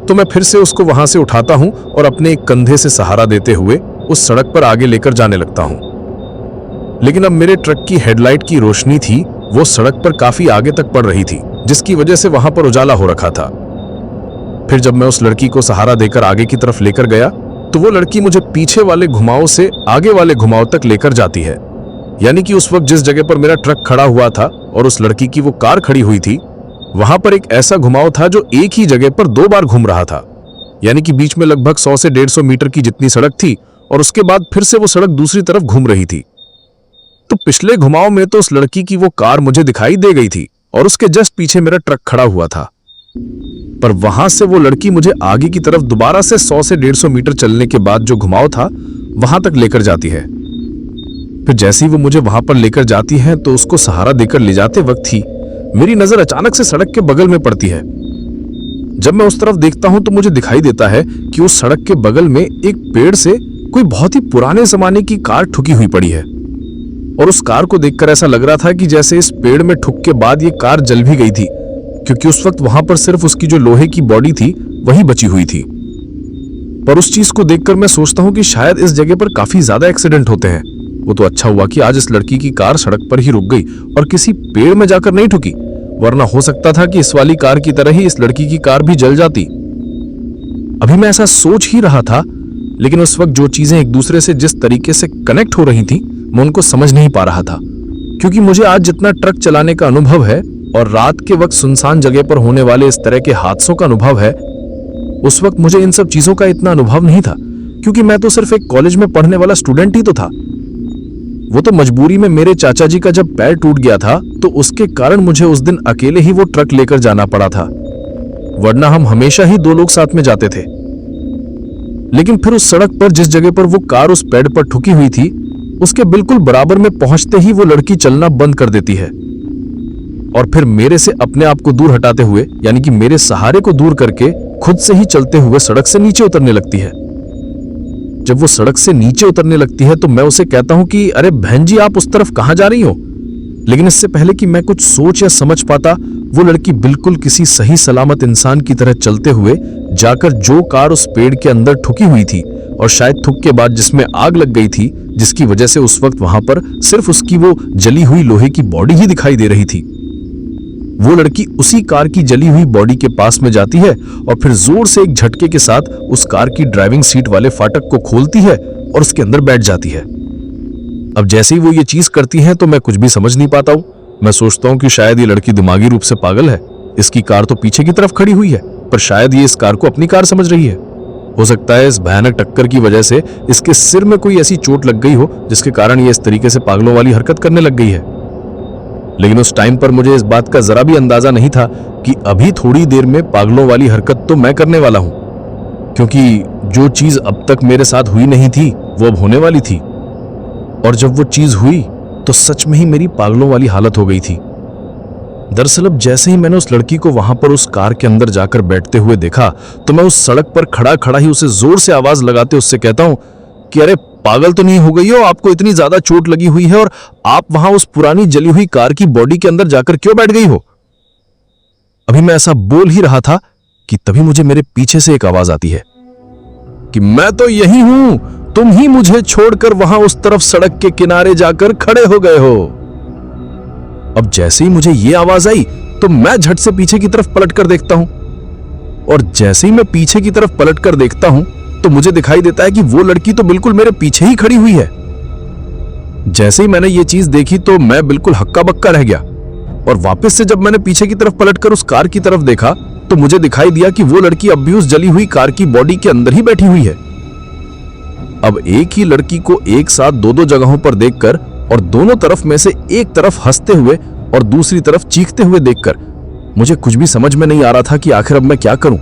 तो मैं फिर से उसको वहां से उठाता हूं और अपने एक कंधे से सहारा देते हुए उस सड़क पर आगे लेकर जाने लगता हूं। लेकिन अब मेरे ट्रक की हेडलाइट की रोशनी थी वो सड़क पर काफी आगे तक पड़ रही थी, जिसकी वजह से वहां पर उजाला हो रखा था। फिर जब मैं उस लड़की को सहारा देकर आगे की तरफ लेकर गया तो वो लड़की मुझे पीछे वाले घुमाव से आगे वाले घुमाव तक लेकर जाती है। यानी कि उस वक्त जिस जगह पर मेरा ट्रक खड़ा हुआ था और उस लड़की की वो कार खड़ी हुई थी वहां पर एक ऐसा घुमाव था जो एक ही जगह पर 2 बार घूम रहा था। यानी कि बीच में लगभग 100 से 150 मीटर की जितनी सड़क थी और उसके बाद फिर से वो सड़क दूसरी तरफ घूम रही थी। तो पिछले घुमाव में तो उस लड़की की वो कार मुझे दिखाई दे गई थी और उसके जस्ट पीछे मेरा ट्रक खड़ा हुआ था। पर वहां से वो लड़की मुझे आगे की तरफ दोबारा से 100 से 150 मीटर चलने के बाद जो घुमाव था वहां तक लेकर जाती है। फिर जैसे ही वो मुझे वहां पर लेकर जाती है तो उसको सहारा देकर ले जाते वक्त ही मेरी नजर अचानक से सड़क के बगल में पड़ती है। जब मैं उस तरफ देखता हूं तो मुझे दिखाई देता है कि उस सड़क के बगल में एक पेड़ से कोई बहुत ही पुराने जमाने की कार ठुकी हुई पड़ी है। और उस कार को देखकर ऐसा लग रहा था कि जैसे इस पेड़ में ठुक के बाद ये कार जल भी गई थी, क्योंकि उस वक्त वहां पर सिर्फ उसकी जो लोहे की बॉडी थी वही बची हुई थी। पर उस चीज को देखकर मैं सोचता हूं कि शायद इस जगह पर काफी ज्यादा एक्सीडेंट होते हैं। वो तो अच्छा हुआ कि आज इस लड़की की कार सड़क पर ही रुक गई और किसी पेड़ में जाकर नहीं ठुकी, वरना हो सकता था कि इस वाली कार की तरह ही इस लड़की की कार भी जल जाती। अभी मैं ऐसा सोच ही रहा था, लेकिन उस वक्त जो चीजें एक दूसरे से जिस तरीके से कनेक्ट हो रही थी मैं उनको समझ नहीं पा रहा था। क्योंकि मुझे आज जितना ट्रक चलाने का अनुभव है और रात के वक्त सुनसान जगह पर होने वाले इस तरह के हादसों का अनुभव है, उस वक्त मुझे इन सब चीजों का इतना अनुभव नहीं था, क्योंकि मैं तो सिर्फ एक कॉलेज में पढ़ने वाला स्टूडेंट ही तो था। वो तो मजबूरी में मेरे चाचा जी का जब पैर टूट गया था तो उसके कारण मुझे उस दिन अकेले ही वो ट्रक लेकर जाना पड़ा था, वरना हम हमेशा ही 2 लोग साथ में जाते थे। लेकिन फिर उस सड़क पर जिस जगह पर वो कार उस पेड़ पर ठुकी हुई थी उसके बिल्कुल बराबर में पहुंचते ही वो लड़की चलना बंद कर देती है और फिर मेरे से अपने आप को दूर हटाते हुए, यानी कि मेरे सहारे को दूर करके खुद से ही चलते हुए सड़क से नीचे उतरने लगती है। जब वो सड़क से नीचे उतरने लगती है तो मैं उसे कहता हूं कि अरे बहन जी, आप उस तरफ कहां जा रही हो? लेकिन इससे पहले कि मैं कुछ सोच या समझ पाता, वो लड़की बिल्कुल किसी सही सलामत इंसान की तरह चलते हुए जाकर जो कार उस पेड़ के अंदर ठुकी हुई थी और शायद ठुक के बाद जिसमें आग लग गई थी, जिसकी वजह से उस वक्त वहां पर सिर्फ उसकी वो जली हुई लोहे की बॉडी ही दिखाई दे रही थी, वो लड़की उसी कार की जली हुई बॉडी के पास में जाती है और फिर जोर से एक झटके के साथ उस कार की ड्राइविंग सीट वाले फाटक को खोलती है और उसके अंदर बैठ जाती है। अब जैसे ही वो ये चीज करती है तो मैं कुछ भी समझ नहीं पाता हूं। मैं सोचता हूं कि शायद ये लड़की दिमागी रूप से पागल है। इसकी कार तो पीछे की तरफ खड़ी हुई है, पर शायद ये इस कार को अपनी कार समझ रही है। हो सकता है इस भयानक टक्कर की वजह से इसके सिर में कोई ऐसी चोट लग गई हो जिसके कारण ये इस तरीके से पागलों वाली हरकत करने लग गई है। लेकिन उस टाइम पर मुझे इस बात का जरा भी अंदाजा नहीं था कि अभी थोड़ी देर में पागलों वाली हरकत तो मैं करने वाला हूं, क्योंकि जो चीज अब तक मेरे साथ हुई नहीं थी वो अब होने वाली थी। और जब वो चीज हुई तो सच में ही मेरी पागलों वाली हालत हो गई थी। दरअसल अब जैसे ही मैंने उस लड़की को वहां पर उस कार के अंदर जाकर बैठते हुए देखा तो मैं उस सड़क पर खड़ा खड़ा ही उसे जोर से आवाज लगाते उससे कहता हूं कि अरे पागल तो नहीं हो गई हो, आपको इतनी ज्यादा चोट लगी हुई है और आप वहां उस पुरानी जली हुई कार की बॉडी के अंदर जाकर क्यों बैठ गई हो। अभी मैं ऐसा बोल ही रहा था कि तभी मुझे मेरे पीछे से एक आवाज आती है कि मैं तो यही हूं, तुम ही मुझे छोड़कर वहां उस तरफ सड़क के किनारे जाकर खड़े हो गए हो। अब जैसे ही मुझे ये आवाज आई तो मैं झट से पीछे की तरफ पलट कर देखता हूं, और जैसे ही मैं पीछे की तरफ पलट कर देखता हूं तो मुझे दिखाई देता है कि वो लड़की तो बिल्कुल मेरे पीछे ही खड़ी हुई है। जैसे ही मैंने ये चीज देखी तो मैं बिल्कुल हक्का बक्का रह गया, और वापस से जब मैंने पीछे की तरफ पलटकर उस कार की तरफ देखा तो मुझे दिखाई दिया कि वो लड़की अब भी उस जली हुई कार की बॉडी के अंदर ही बैठी हुई है। अब एक ही लड़की को एक साथ दो दो जगहों पर देखकर और दोनों तरफ में से एक तरफ हंसते हुए और दूसरी तरफ चीखते हुए देखकर मुझे कुछ भी समझ में नहीं आ रहा था कि आखिर अब मैं क्या करूं।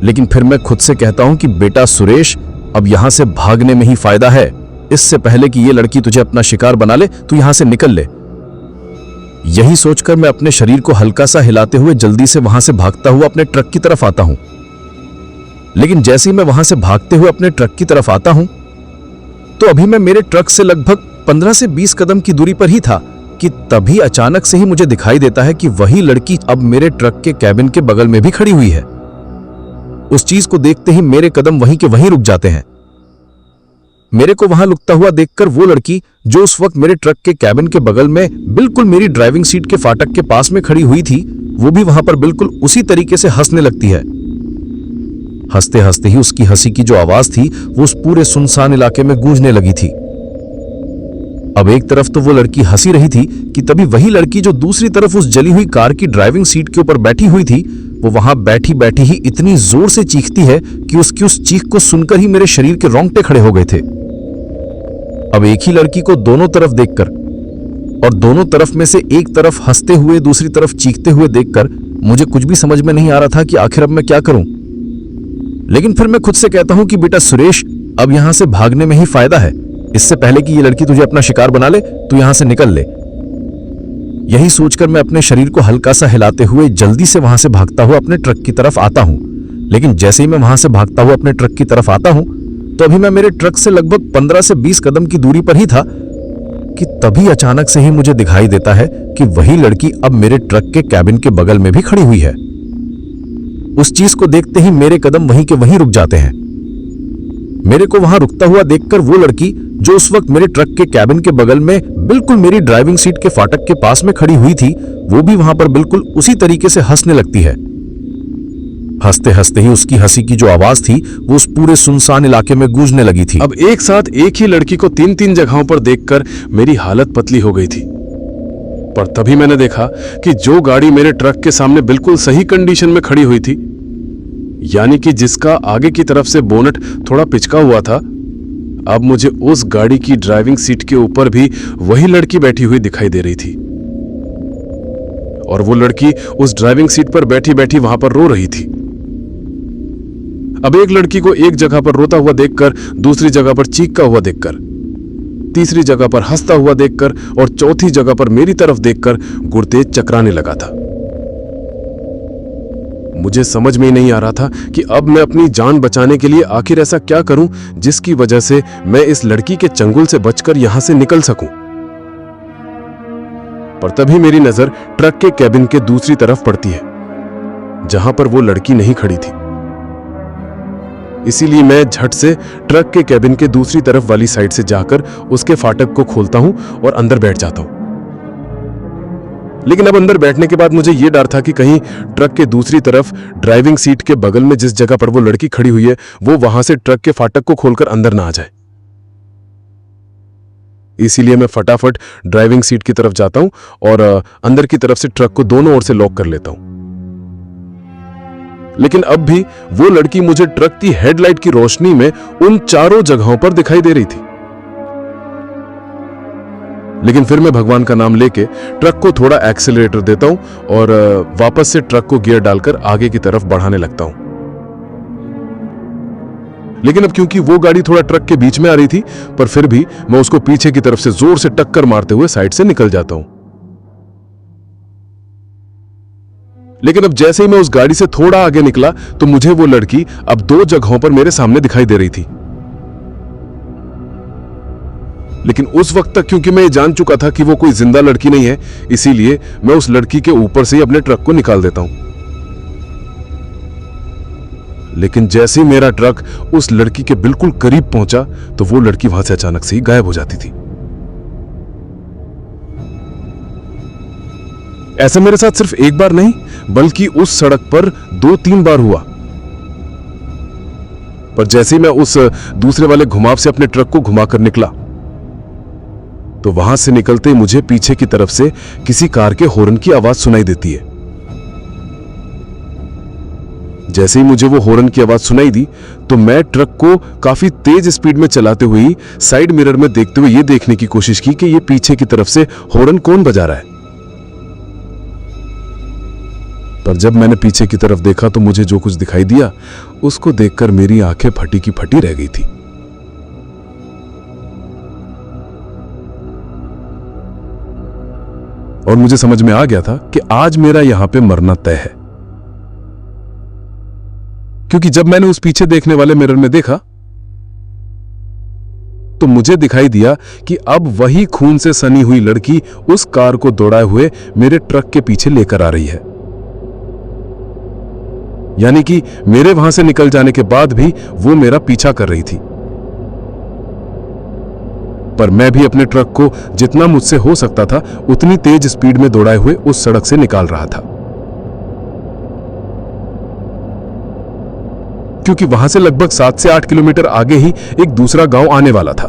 लेकिन फिर मैं खुद से कहता हूं कि बेटा सुरेश, अब यहां से भागने में ही फायदा है। इससे पहले कि ये लड़की तुझे अपना शिकार बना ले तू यहां से निकल ले। यही सोचकर मैं अपने शरीर को हल्का सा हिलाते हुए जल्दी से वहां से भागता हुआ अपने ट्रक की तरफ आता हूं। लेकिन जैसे ही मैं वहां से भागते हुए अपने ट्रक की तरफ आता हूं तो अभी मैं मेरे ट्रक से लगभग 15 से 20 कदम की दूरी पर ही था कि तभी अचानक से ही मुझे दिखाई देता है कि वही लड़की अब मेरे ट्रक के कैबिन के बगल में भी खड़ी हुई है। उस चीज को देखते ही मेरे कदम वहीं के वहीं रुक जाते हैं। मेरे को वहां लुकता हुआ देखकर वो लड़की जो उस वक्त मेरे ट्रक के कैबिन के बगल में बिल्कुल मेरी ड्राइविंग सीट के फाटक के पास में खड़ी हुई थी, वो भी वहां पर बिल्कुल उसी तरीके से हंसने लगती है। हंसते हंसते ही उसकी हंसी की जो आवाज थी वो उस पूरे सुनसान इलाके में गूंजने लगी थी। अब एक तरफ तो वो लड़की हंसी रही थी कि तभी वही लड़की जो दूसरी तरफ उस जली हुई कार की ड्राइविंग सीट के ऊपर बैठी हुई थी वो वहां बैठी बैठी ही इतनी जोर से चीखती है कि उसकी उस चीख को सुनकर ही मेरे शरीर के रोंगटे खड़े हो गए थे। अब एक ही लड़की को दोनों तरफ देखकर और दोनों तरफ में से एक तरफ हंसते हुए दूसरी तरफ चीखते हुए देखकर मुझे कुछ भी समझ में नहीं आ रहा था कि आखिर अब मैं क्या करूं। लेकिन फिर मैं खुद से कहता हूं कि बेटा सुरेश, अब यहां से भागने में ही फायदा है। इससे पहले कि ये लड़की तुझे अपना शिकार बना ले तू यहां से निकल ले। यही सोचकर मैं अपने शरीर को हल्का सा हिलाते हुए जल्दी से वहां से भागता हुआ अपने ट्रक की तरफ आता हूं। लेकिन जैसे ही मैं वहां से भागता हुआ अपने ट्रक की तरफ आता हूं तो अभी मैं मेरे ट्रक से लगभग 15 से 20 कदम की दूरी पर ही था कि तभी अचानक से ही मुझे दिखाई देता है कि वही लड़की अब मेरे ट्रक के कैबिन के बगल में भी खड़ी हुई है। उस चीज को देखते ही मेरे कदम वहीं के वहीं रुक जाते हैं। मेरे को वहां रुकता हुआ देखकर वो लड़की जो उस वक्त मेरे ट्रक के कैबिन के बगल में बिल्कुल मेरी ड्राइविंग सीट के फाटक के पास में खड़ी हुई थी, वो भी वहां पर बिल्कुल उसी तरीके से हंसने लगती है। हंसते हंसते ही उसकी हंसी की जो आवाज थी वो उस पूरे सुनसान इलाके में गूंजने लगी थी। अब एक साथ एक ही लड़की को 3-3 जगहों पर देखकर मेरी हालत पतली हो गई थी। पर तभी मैंने देखा कि जो गाड़ी मेरे ट्रक के सामने बिल्कुल सही कंडीशन में खड़ी हुई थी, यानी कि जिसका आगे की तरफ से बोनट थोड़ा पिचका हुआ था, अब मुझे उस गाड़ी की ड्राइविंग सीट के ऊपर भी वही लड़की बैठी हुई दिखाई दे रही थी। और वो लड़की उस ड्राइविंग सीट पर बैठी बैठी वहां पर रो रही थी। अब एक लड़की को एक जगह पर रोता हुआ देखकर, दूसरी जगह पर चीखता हुआ देखकर, तीसरी जगह पर हंसता हुआ देखकर और चौथी जगह पर मेरी तरफ देखकर गुर्दे चकराने लगा था। मुझे समझ में ही नहीं आ रहा था कि अब मैं अपनी जान बचाने के लिए आखिर ऐसा क्या करूं जिसकी वजह से मैं इस लड़की के चंगुल से बचकर यहां से निकल सकूं। पर तभी मेरी नजर ट्रक के कैबिन के दूसरी तरफ पड़ती है, जहां पर वो लड़की नहीं खड़ी थी। इसीलिए मैं झट से ट्रक के कैबिन के दूसरी तरफ वाली साइड से जाकर उसके फाटक को खोलता हूं और अंदर बैठ जाता हूं। लेकिन अब अंदर बैठने के बाद मुझे यह डर था कि कहीं ट्रक के दूसरी तरफ ड्राइविंग सीट के बगल में जिस जगह पर वो लड़की खड़ी हुई है वो वहां से ट्रक के फाटक को खोलकर अंदर ना आ जाए। इसीलिए मैं फटाफट ड्राइविंग सीट की तरफ जाता हूं और अंदर की तरफ से ट्रक को दोनों ओर से लॉक कर लेता हूं। लेकिन अब भी वो लड़की मुझे ट्रक की हेडलाइट की रोशनी में उन चारों जगहों पर दिखाई दे रही थी। लेकिन फिर मैं भगवान का नाम लेके ट्रक को थोड़ा एक्सेलरेटर देता हूं और वापस से ट्रक को गियर डालकर आगे की तरफ बढ़ाने लगता हूं। लेकिन अब क्योंकि वो गाड़ी थोड़ा ट्रक के बीच में आ रही थी, पर फिर भी मैं उसको पीछे की तरफ से जोर से टक्कर मारते हुए साइड से निकल जाता हूं। लेकिन अब जैसे ही मैं उस गाड़ी से थोड़ा आगे निकला तो मुझे वो लड़की अब दो जगहों पर मेरे सामने दिखाई दे रही थी। लेकिन उस वक्त तक क्योंकि मैं ये जान चुका था कि वो कोई जिंदा लड़की नहीं है, इसीलिए मैं उस लड़की के ऊपर से ही अपने ट्रक को निकाल देता हूं। लेकिन जैसे ही मेरा ट्रक उस लड़की के बिल्कुल करीब पहुंचा तो वो लड़की वहां से अचानक से ही गायब हो जाती थी। ऐसा मेरे साथ सिर्फ एक बार नहीं बल्कि उस सड़क पर 2-3 बार हुआ। पर जैसे ही मैं उस दूसरे वाले घुमाव से अपने ट्रक को घुमाकर निकला तो वहां से निकलते मुझे पीछे की तरफ से किसी कार के हॉर्न की आवाज सुनाई देती है। जैसे ही मुझे वो हॉर्न की आवाज सुनाई दी तो मैं ट्रक को काफी तेज स्पीड में चलाते हुए साइड मिरर में देखते हुए ये देखने की कोशिश की कि ये पीछे की तरफ से हॉर्न कौन बजा रहा है। पर जब मैंने पीछे की तरफ देखा तो मुझे जो कुछ दिखाई दिया उसको देखकर मेरी आंखें फटी की फटी रह गई थी। और मुझे समझ में आ गया था कि आज मेरा यहां पे मरना तय है, क्योंकि जब मैंने उस पीछे देखने वाले मिरर में देखा तो मुझे दिखाई दिया कि अब वही खून से सनी हुई लड़की उस कार को दौड़ाए हुए मेरे ट्रक के पीछे लेकर आ रही है। यानी कि मेरे वहां से निकल जाने के बाद भी वो मेरा पीछा कर रही थी। पर मैं भी अपने ट्रक को जितना मुझसे हो सकता था उतनी तेज स्पीड में दौड़ाए हुए उस सड़क से निकाल रहा था, क्योंकि वहां से लगभग 7 से 8 किलोमीटर आगे ही एक दूसरा गांव आने वाला था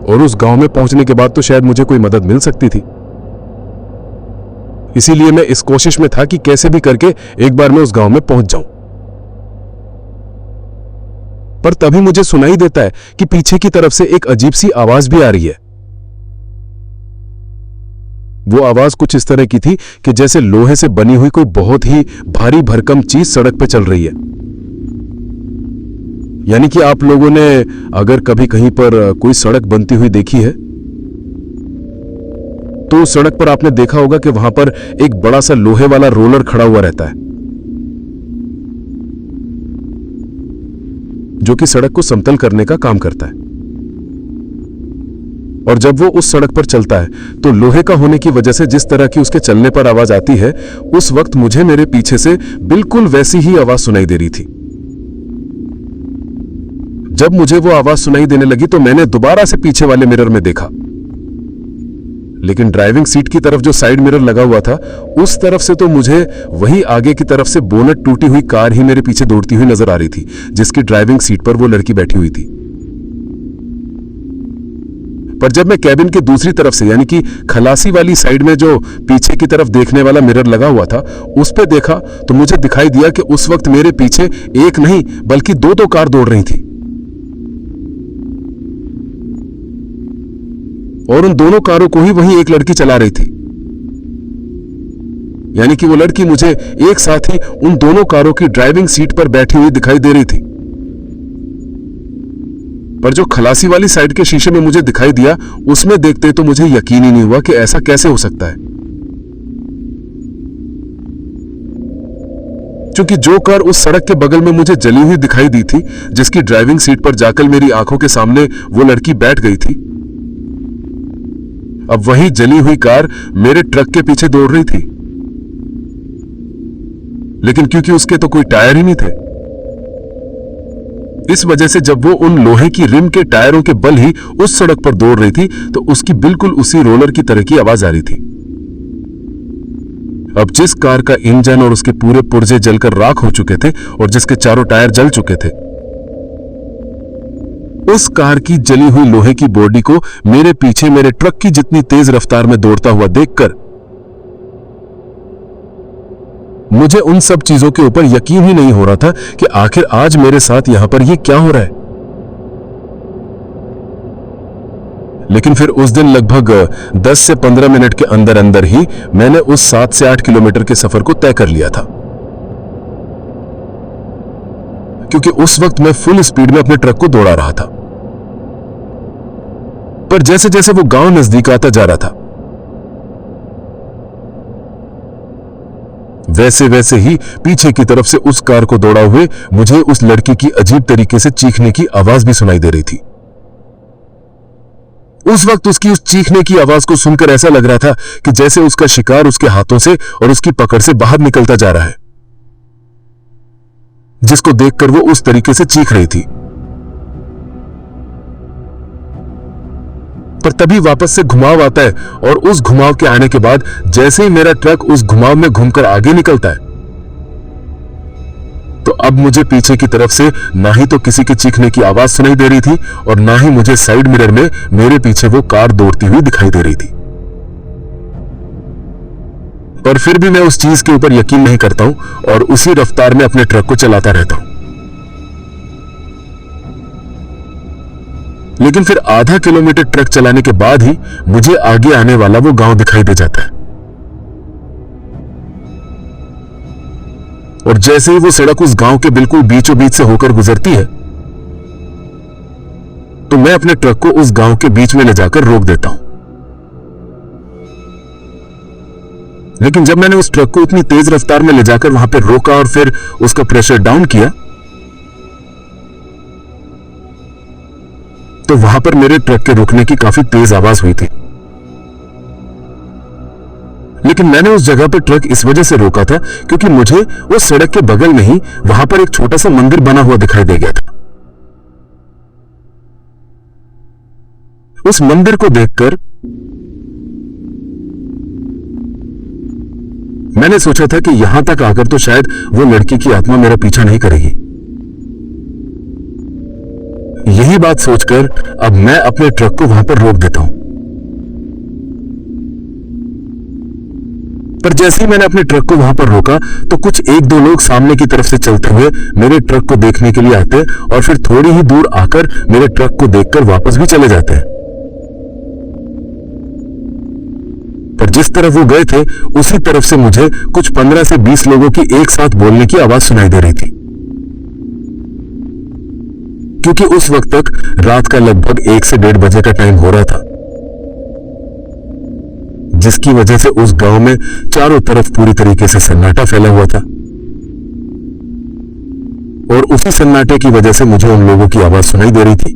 और उस गांव में पहुंचने के बाद तो शायद मुझे कोई मदद मिल सकती थी। इसीलिए मैं इस कोशिश में था कि कैसे भी करके एक बार मैं उस गांव में पहुंच जाऊं। पर तभी मुझे सुनाई देता है कि पीछे की तरफ से एक अजीब सी आवाज भी आ रही है। वो आवाज कुछ इस तरह की थी कि जैसे लोहे से बनी हुई कोई बहुत ही भारी भरकम चीज सड़क पे चल रही है। यानी कि आप लोगों ने अगर कभी कहीं पर कोई सड़क बनती हुई देखी है तो उस सड़क पर आपने देखा होगा कि वहां पर एक बड़ा सा लोहे वाला रोलर खड़ा हुआ रहता है जो कि सड़क को समतल करने का काम करता है। और जब वो उस सड़क पर चलता है तो लोहे का होने की वजह से जिस तरह की उसके चलने पर आवाज आती है उस वक्त मुझे मेरे पीछे से बिल्कुल वैसी ही आवाज सुनाई दे रही थी। जब मुझे वो आवाज सुनाई देने लगी तो मैंने दोबारा से पीछे वाले मिरर में देखा, लेकिन ड्राइविंग सीट की तरफ जो साइड मिरर लगा हुआ था उस तरफ से तो मुझे वही आगे की तरफ से बोनट टूटी हुई कार ही मेरे पीछे दौड़ती हुई नजर आ रही थी जिसकी ड्राइविंग सीट पर वो लड़की बैठी हुई थी। पर जब मैं कैबिन के दूसरी तरफ से यानी कि खलासी वाली साइड में जो पीछे की तरफ देखने वाला मिरर लगा हुआ था उस पे देखा तो मुझे दिखाई दिया कि उस वक्त मेरे पीछे एक नहीं बल्कि दो कार दौड़ रही थी और उन दोनों कारों को ही वही एक लड़की चला रही थी। यानी कि वो लड़की मुझे एक साथ ही उन दोनों कारों की ड्राइविंग सीट पर बैठी हुई दिखाई दे रही थी। पर जो खलासी वाली साइड के शीशे में मुझे दिखाई दिया उसमें देखते तो मुझे यकीन ही नहीं हुआ कि ऐसा कैसे हो सकता है, क्योंकि जो कार उस सड़क के बगल में मुझे जली हुई दिखाई दी थी जिसकी ड्राइविंग सीट पर जाकर मेरी आंखों के सामने वो लड़की बैठ गई थी, अब वही जली हुई कार मेरे ट्रक के पीछे दौड़ रही थी। लेकिन क्योंकि उसके तो कोई टायर ही नहीं थे इस वजह से जब वो उन लोहे की रिम के टायरों के बल ही उस सड़क पर दौड़ रही थी तो उसकी बिल्कुल उसी रोलर की तरह की आवाज आ रही थी। अब जिस कार का इंजन और उसके पूरे पुर्जे जलकर राख हो चुके थे और जिसके चारों टायर जल चुके थे, उस कार की जली हुई लोहे की बॉडी को मेरे पीछे मेरे ट्रक की जितनी तेज रफ्तार में दौड़ता हुआ देखकर मुझे उन सब चीजों के ऊपर यकीन ही नहीं हो रहा था कि आखिर आज मेरे साथ यहां पर ये क्या हो रहा है। लेकिन फिर उस दिन लगभग 10 से 15 मिनट के अंदर अंदर ही मैंने उस 7 से 8 किलोमीटर के सफर को तय कर लिया था, क्योंकि उस वक्त मैं फुल स्पीड में अपने ट्रक को दौड़ा रहा था। पर जैसे जैसे वो गांव नजदीक आता जा रहा था, वैसे वैसे ही पीछे की तरफ से उस कार को दौड़ा हुए मुझे उस लड़की की अजीब तरीके से चीखने की आवाज भी सुनाई दे रही थी। उस वक्त उसकी उस चीखने की आवाज को सुनकर ऐसा लग रहा था कि जैसे उसका शिकार उसके हाथों से और उसकी पकड़ से बाहर निकलता जा रहा है, जिसको देखकर वो उस तरीके से चीख रही थी। पर तभी वापस से घुमाव आता है और उस घुमाव के आने के बाद जैसे ही मेरा ट्रक उस घुमाव में घूमकर आगे निकलता है, तो अब मुझे पीछे की तरफ से ना ही तो किसी के चीखने की आवाज सुनाई दे रही थी और ना ही मुझे साइड मिरर में मेरे पीछे वो कार दौड़ती हुई दिखाई दे रही थी। पर फिर भी मैं उस चीज के ऊपर यकीन नहीं करता हूं और उसी रफ्तार में अपने ट्रक को चलाता रहता हूं। लेकिन फिर आधा किलोमीटर ट्रक चलाने के बाद ही मुझे आगे आने वाला वो गांव दिखाई दे जाता है और जैसे ही वो सड़क उस गांव के बिल्कुल बीचों बीच से होकर गुजरती है, तो मैं अपने ट्रक को उस गांव के बीच में ले जाकर रोक देता हूं। लेकिन जब मैंने उस ट्रक को इतनी तेज रफ्तार में ले जाकर वहां पर रोका और फिर उसका प्रेशर डाउन किया, तो वहां पर मेरे ट्रक के रुकने की काफी तेज आवाज हुई थी। लेकिन मैंने उस जगह पर ट्रक इस वजह से रोका था क्योंकि मुझे उस सड़क के बगल में ही वहां पर एक छोटा सा मंदिर बना हुआ दिखाई दे गया था। उस मंदिर को देखकर मैंने सोचा था कि यहां तक आकर तो शायद वो लड़की की आत्मा मेरा पीछा नहीं करेगी। यही बात सोचकर अब मैं अपने ट्रक को वहां पर रोक देता हूं। पर जैसे ही मैंने अपने ट्रक को वहां पर रोका तो कुछ 1-2 लोग सामने की तरफ से चलते हुए मेरे ट्रक को देखने के लिए आते और फिर थोड़ी ही दूर आकर मेरे ट्रक को देखकर वापस भी चले जाते हैं। पर जिस तरफ वो गए थे उसी तरफ से मुझे कुछ 15 से 20 लोगों की एक साथ बोलने की आवाज सुनाई दे रही थी, क्योंकि उस वक्त तक रात का लगभग 1 से 1:30 बजे का टाइम हो रहा था, जिसकी वजह से उस गांव में चारों तरफ पूरी तरीके से सन्नाटा फैला हुआ था और उसी सन्नाटे की वजह से मुझे उन लोगों की आवाज सुनाई दे रही थी।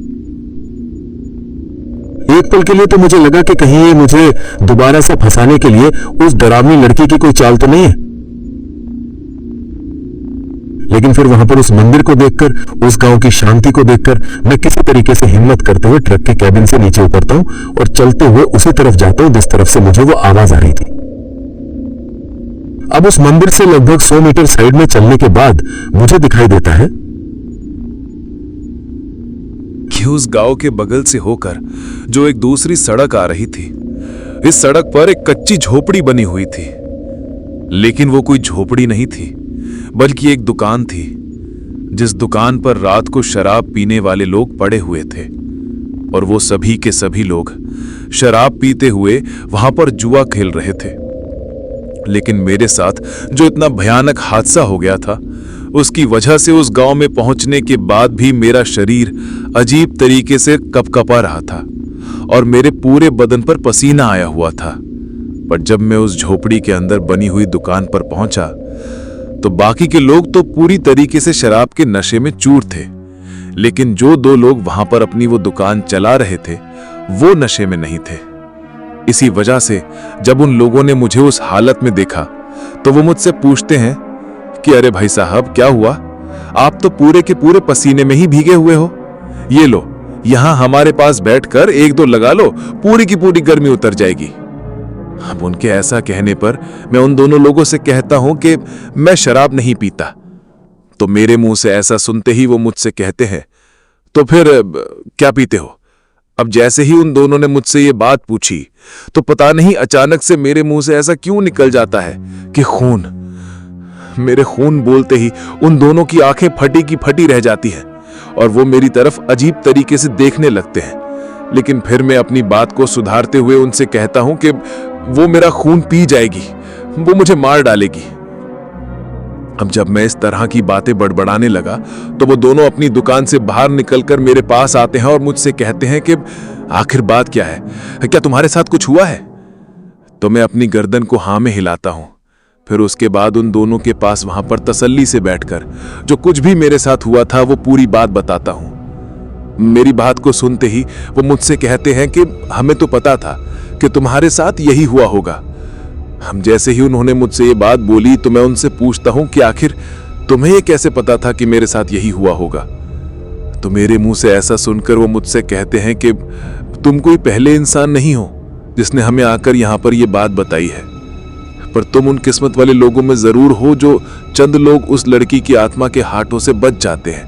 एक पल के लिए तो मुझे लगा कि कहीं ये मुझे दोबारा से फंसाने के लिए उस डरावनी लड़की की कोई चाल तो नहीं है। लेकिन फिर वहां पर उस मंदिर को देखकर, उस गांव की शांति को देखकर मैं किसी तरीके से हिम्मत करते हुए ट्रक के कैबिन से नीचे उतरता हूं और चलते हुए उसी तरफ जाता हूं जिस तरफ से मुझे वो आवाज आ रही थी। अब उस मंदिर से लगभग 100 मीटर साइड में चलने के बाद मुझे दिखाई देता है कि उस गांव के बगल से होकर जो एक दूसरी सड़क आ रही थी, इस सड़क पर एक कच्ची झोपड़ी बनी हुई थी। लेकिन वो कोई झोपड़ी नहीं थी, बल्कि एक दुकान थी, जिस दुकान पर रात को शराब पीने वाले लोग पड़े हुए थे और वो सभी के सभी लोग शराब पीते हुए वहां पर जुआ खेल रहे थे। लेकिन मेरे साथ जो इतना भयानक हादसा हो गया था, उसकी वजह से उस गांव में पहुंचने के बाद भी मेरा शरीर अजीब तरीके से कपकपा रहा था और मेरे पूरे बदन पर पसीना आया हुआ था। पर जब मैं उस झोपड़ी के अंदर बनी हुई दुकान पर पहुंचा तो बाकी के लोग तो पूरी तरीके से शराब के नशे में चूर थे, लेकिन जो 2 लोग वहां पर अपनी वो दुकान चला रहे थे वो नशे में नहीं थे। इसी वजह से जब उन लोगों ने मुझे उस हालत में देखा तो वो मुझसे पूछते हैं कि अरे भाई साहब क्या हुआ, आप तो पूरे के पूरे पसीने में ही भीगे हुए हो। ये लो, यहां हमारे पास बैठकर एक दो लगा लो, पूरी की पूरी गर्मी उतर जाएगी। अब उनके ऐसा कहने पर मैं उन दोनों लोगों से कहता हूं कि मैं शराब नहीं पीता। तो मेरे मुंह से ऐसा सुनते ही वो मुझसे कहते हैं, तो फिर क्या पीते हो? अब जैसे ही उन दोनों ने मुझसे ये बात पूछी तो पता नहीं अचानक से मेरे मुंह से ऐसा क्यों निकल जाता है कि खून। मेरे खून बोलते ही उन दोनों की आंखें फटी की फटी रह जाती हैं और वो मेरी तरफ अजीब तरीके से देखने लगते हैं। लेकिन फिर मैं अपनी बात को सुधारते हुए उनसे कहता हूं कि वो मेरा खून पी जाएगी, वो मुझे मार डालेगी। अब जब मैं इस तरह की बातें बड़बड़ाने लगा तो वो दोनों अपनी दुकान से बाहर निकलकर मेरे पास आते हैं और मुझसे कहते हैं कि आखिर बात क्या है, क्या तुम्हारे साथ कुछ हुआ है? तो मैं अपनी गर्दन को हाँ में हिलाता हूं। फिर उसके बाद उन दोनों के पास वहां पर तसल्ली से बैठकर जो कुछ भी मेरे साथ हुआ था वो पूरी बात बताता हूं। मेरी बात को सुनते ही वो मुझसे कहते हैं कि हमें तो पता था कि तुम्हारे साथ यही हुआ होगा। हम जैसे ही उन्होंने मुझसे ये बात बोली तो मैं उनसे पूछता हूं कि आखिर तुम्हें ये कैसे पता था कि मेरे साथ यही हुआ होगा? तो मेरे मुंह से ऐसा सुनकर वो मुझसे कहते हैं कि तुम कोई पहले इंसान नहीं हो जिसने हमें आकर यहां पर यह बात बताई है, पर तुम उन किस्मत वाले लोगों में जरूर हो जो चंद लोग उस लड़की की आत्मा के हाथों से बच जाते हैं।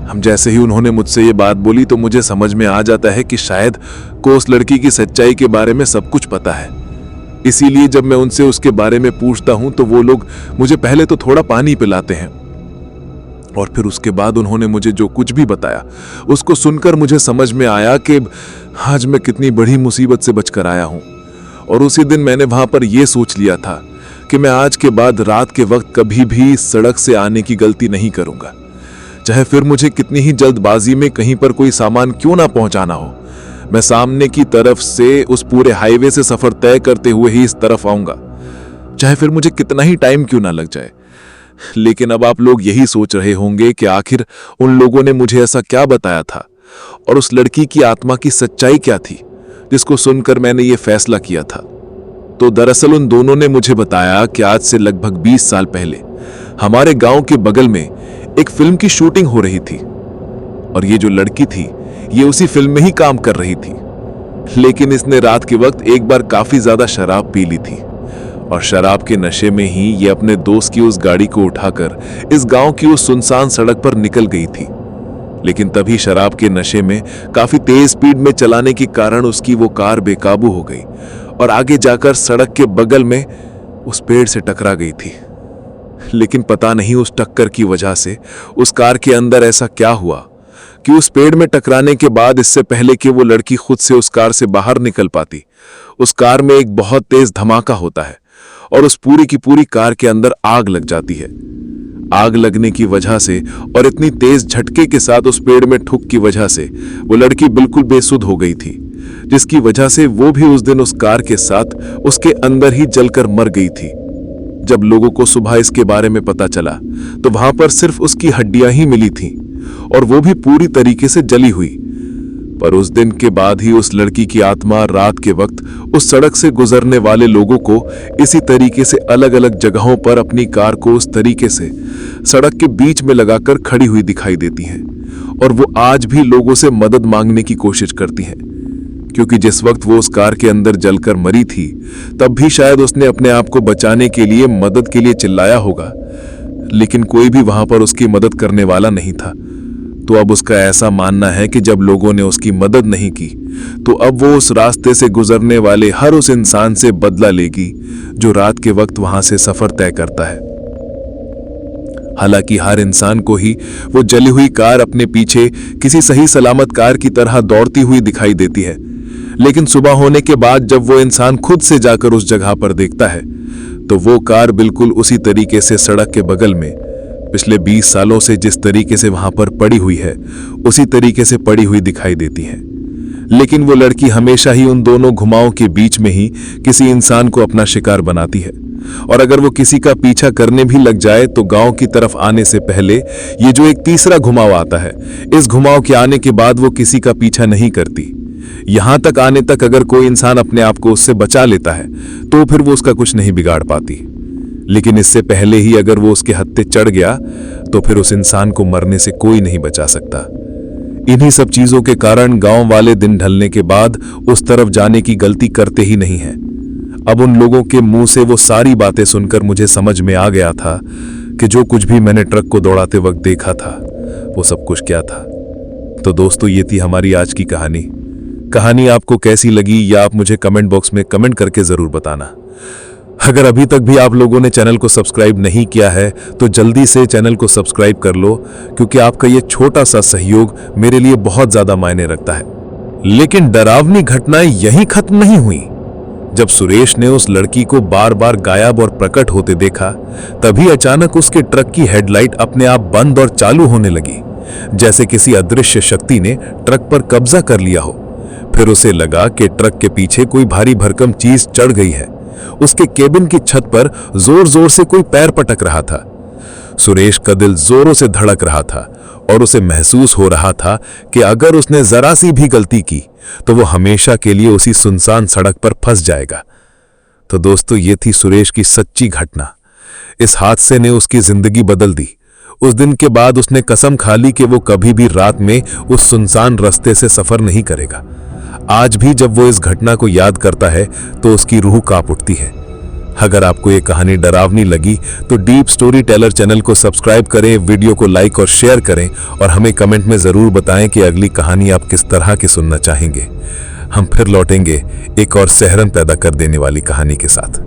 हम जैसे ही उन्होंने मुझसे ये बात बोली तो मुझे समझ में आ जाता है कि शायद को उस लड़की की सच्चाई के बारे में सब कुछ पता है। इसीलिए जब मैं उनसे उसके बारे में पूछता हूं तो वो लोग मुझे पहले तो थोड़ा पानी पिलाते हैं और फिर उसके बाद उन्होंने मुझे जो कुछ भी बताया उसको सुनकर मुझे समझ में आया कि आज मैं कितनी बड़ी मुसीबत से बचकर आया हूं। और उसी दिन मैंने वहां पर यह सोच लिया था कि मैं आज के बाद रात के वक्त कभी भी सड़क से आने की गलती नहीं करूंगा, चाहे फिर मुझे कितनी ही जल्दबाजी में कहीं पर कोई सामान क्यों ना पहुंचाना हो। मैं सामने की तरफ से उस पूरे हाईवे से सफर तय करते हुए ही इस तरफ आऊंगा, चाहे फिर मुझे कितना ही टाइम क्यों ना लग जाए। लेकिन अब आप लोग यही सोच रहे होंगे कि आखिर उन लोगों ने मुझे ऐसा क्या बताया था और उस लड़की की आत्मा की सच्चाई क्या थी जिसको सुनकर मैंने ये फैसला किया था। तो दरअसल उन दोनों ने मुझे बताया कि आज से लगभग 20 साल पहले हमारे गांव के बगल में एक फिल्म की शूटिंग हो रही थी और ये जो लड़की थी ये उसी फिल्म में ही काम कर रही थी। लेकिन इसने रात के वक्त एक बार काफी ज्यादा शराब पी ली थी और शराब के नशे में ही ये अपने दोस्त की उस गाड़ी को उठाकर इस गांव की उस सुनसान सड़क पर निकल गई थी। लेकिन तभी शराब के नशे में काफी तेज स्पीड में चलाने के कारण उसकी वो कार बेकाबू हो गई और आगे जाकर सड़क के बगल में उस पेड़ से टकरा गई थी। लेकिन पता नहीं उस टक्कर की वजह से उस कार के अंदर ऐसा क्या हुआ कि उस पेड़ में टकराने के बाद इससे पहले कि वो लड़की खुद से उस कार से बाहर निकल पाती, उस कार में एक बहुत तेज धमाका होता है और उस पूरी की पूरी कार के अंदर आग लग जाती है। आग लगने की वजह से और इतनी तेज झटके के साथ उस पेड़ में ठुक की वजह से वो लड़की बिल्कुल बेसुध हो गई थी, जिसकी वजह से वो भी उस दिन उस कार के साथ उसके अंदर ही जलकर मर गई थी। जब लोगों को सुबह इसके बारे में पता चला तो वहां पर सिर्फ उसकी हड्डियां ही मिली थीं और वो भी पूरी तरीके से जली हुई। पर उस दिन के बाद ही उस लड़की की आत्मा रात के वक्त उस सड़क से गुजरने वाले लोगों को इसी तरीके से अलग अलग जगहों पर अपनी कार को उस तरीके से सड़क के बीच में लगाकर खड़ी हुई दिखाई देती हैं और वो आज भी लोगों से मदद मांगने की कोशिश करती हैं, क्योंकि जिस वक्त वो उस कार के अंदर जलकर मरी थी तब भी शायद उसने अपने आप को बचाने के लिए मदद के लिए चिल्लाया होगा, लेकिन कोई भी वहां पर उसकी मदद करने वाला नहीं था। तो अब उसका ऐसा मानना है कि जब लोगों ने उसकी मदद नहीं की तो अब वो उस रास्ते से गुजरने वाले हर उस इंसान से बदला लेगी जो रात के वक्त वहां से सफर तय करता है। हालांकि हर इंसान को ही वो जली हुई कार अपने पीछे किसी सही सलामत कार की तरह दौड़ती हुई दिखाई देती है, लेकिन सुबह होने के बाद जब वो इंसान खुद से जाकर उस जगह पर देखता है तो वो कार बिल्कुल उसी तरीके से सड़क के बगल में पिछले 20 सालों से जिस तरीके से वहां पर पड़ी हुई है उसी तरीके से पड़ी हुई दिखाई देती है। लेकिन वो लड़की हमेशा ही उन दोनों घुमावों के बीच में ही किसी इंसान को अपना शिकार बनाती है और अगर वो किसी का पीछा करने भी लग जाए तो गांव की तरफ आने से पहले ये जो एक तीसरा घुमाव आता है, इस घुमाव के आने के बाद वो किसी का पीछा नहीं करती। यहां तक आने तक अगर कोई इंसान अपने आप को उससे बचा लेता है तो फिर वो उसका कुछ नहीं बिगाड़ पाती, लेकिन इससे पहले ही अगर वो उसके हत्थे चढ़ गया तो फिर उस इंसान को मरने से कोई नहीं बचा सकता। इन्हीं सब चीजों के कारण गांव वाले दिन ढलने के बाद उस तरफ जाने की गलती करते ही नहीं हैं। अब उन लोगों के मुंह से वो सारी बातें सुनकर मुझे समझ में आ गया था कि जो कुछ भी मैंने ट्रक को दौड़ाते वक्त देखा था वो सब कुछ क्या था। तो दोस्तों, ये थी हमारी आज की कहानी आपको कैसी लगी या आप मुझे कमेंट बॉक्स में कमेंट करके जरूर बताना। अगर अभी तक भी आप लोगों ने चैनल को सब्सक्राइब नहीं किया है तो जल्दी से चैनल को सब्सक्राइब कर लो, क्योंकि आपका ये छोटा सा सहयोग मेरे लिए बहुत ज्यादा मायने रखता है। लेकिन डरावनी घटनाएं यहीं खत्म नहीं हुई। जब सुरेश ने उस लड़की को बार बार गायब और प्रकट होते देखा, तभी अचानक उसके ट्रक की हेडलाइट अपने आप बंद और चालू होने लगी, जैसे किसी अदृश्य शक्ति ने ट्रक पर कब्जा कर लिया हो। फिर उसे लगा कि ट्रक के पीछे कोई भारी भरकम चीज चढ़ गई है। उसके केबिन की छत पर जोर जोर से कोई पैर पटक रहा था। सुरेश का दिल जोरों से धड़क रहा था और उसे महसूस हो रहा था कि अगर उसने जरा सी भी गलती की तो वो हमेशा के लिए उसी सुनसान सड़क पर फंस जाएगा। तो दोस्तों, ये थी सुरेश की सच्ची घटना। इस हादसे ने उसकी जिंदगी बदल दी। उस दिन के बाद उसने कसम खा ली कि वो कभी भी रात में उस सुनसान रास्ते से सफर नहीं करेगा। आज भी जब वो इस घटना को याद करता है तो उसकी रूह कांप उठती है। अगर आपको ये कहानी डरावनी लगी तो डीप स्टोरी टेलर चैनल को सब्सक्राइब करें, वीडियो को लाइक और शेयर करें और हमें कमेंट में जरूर बताएं कि अगली कहानी आप किस तरह की सुनना चाहेंगे। हम फिर लौटेंगे एक और सहरन पैदा कर देने वाली कहानी के साथ।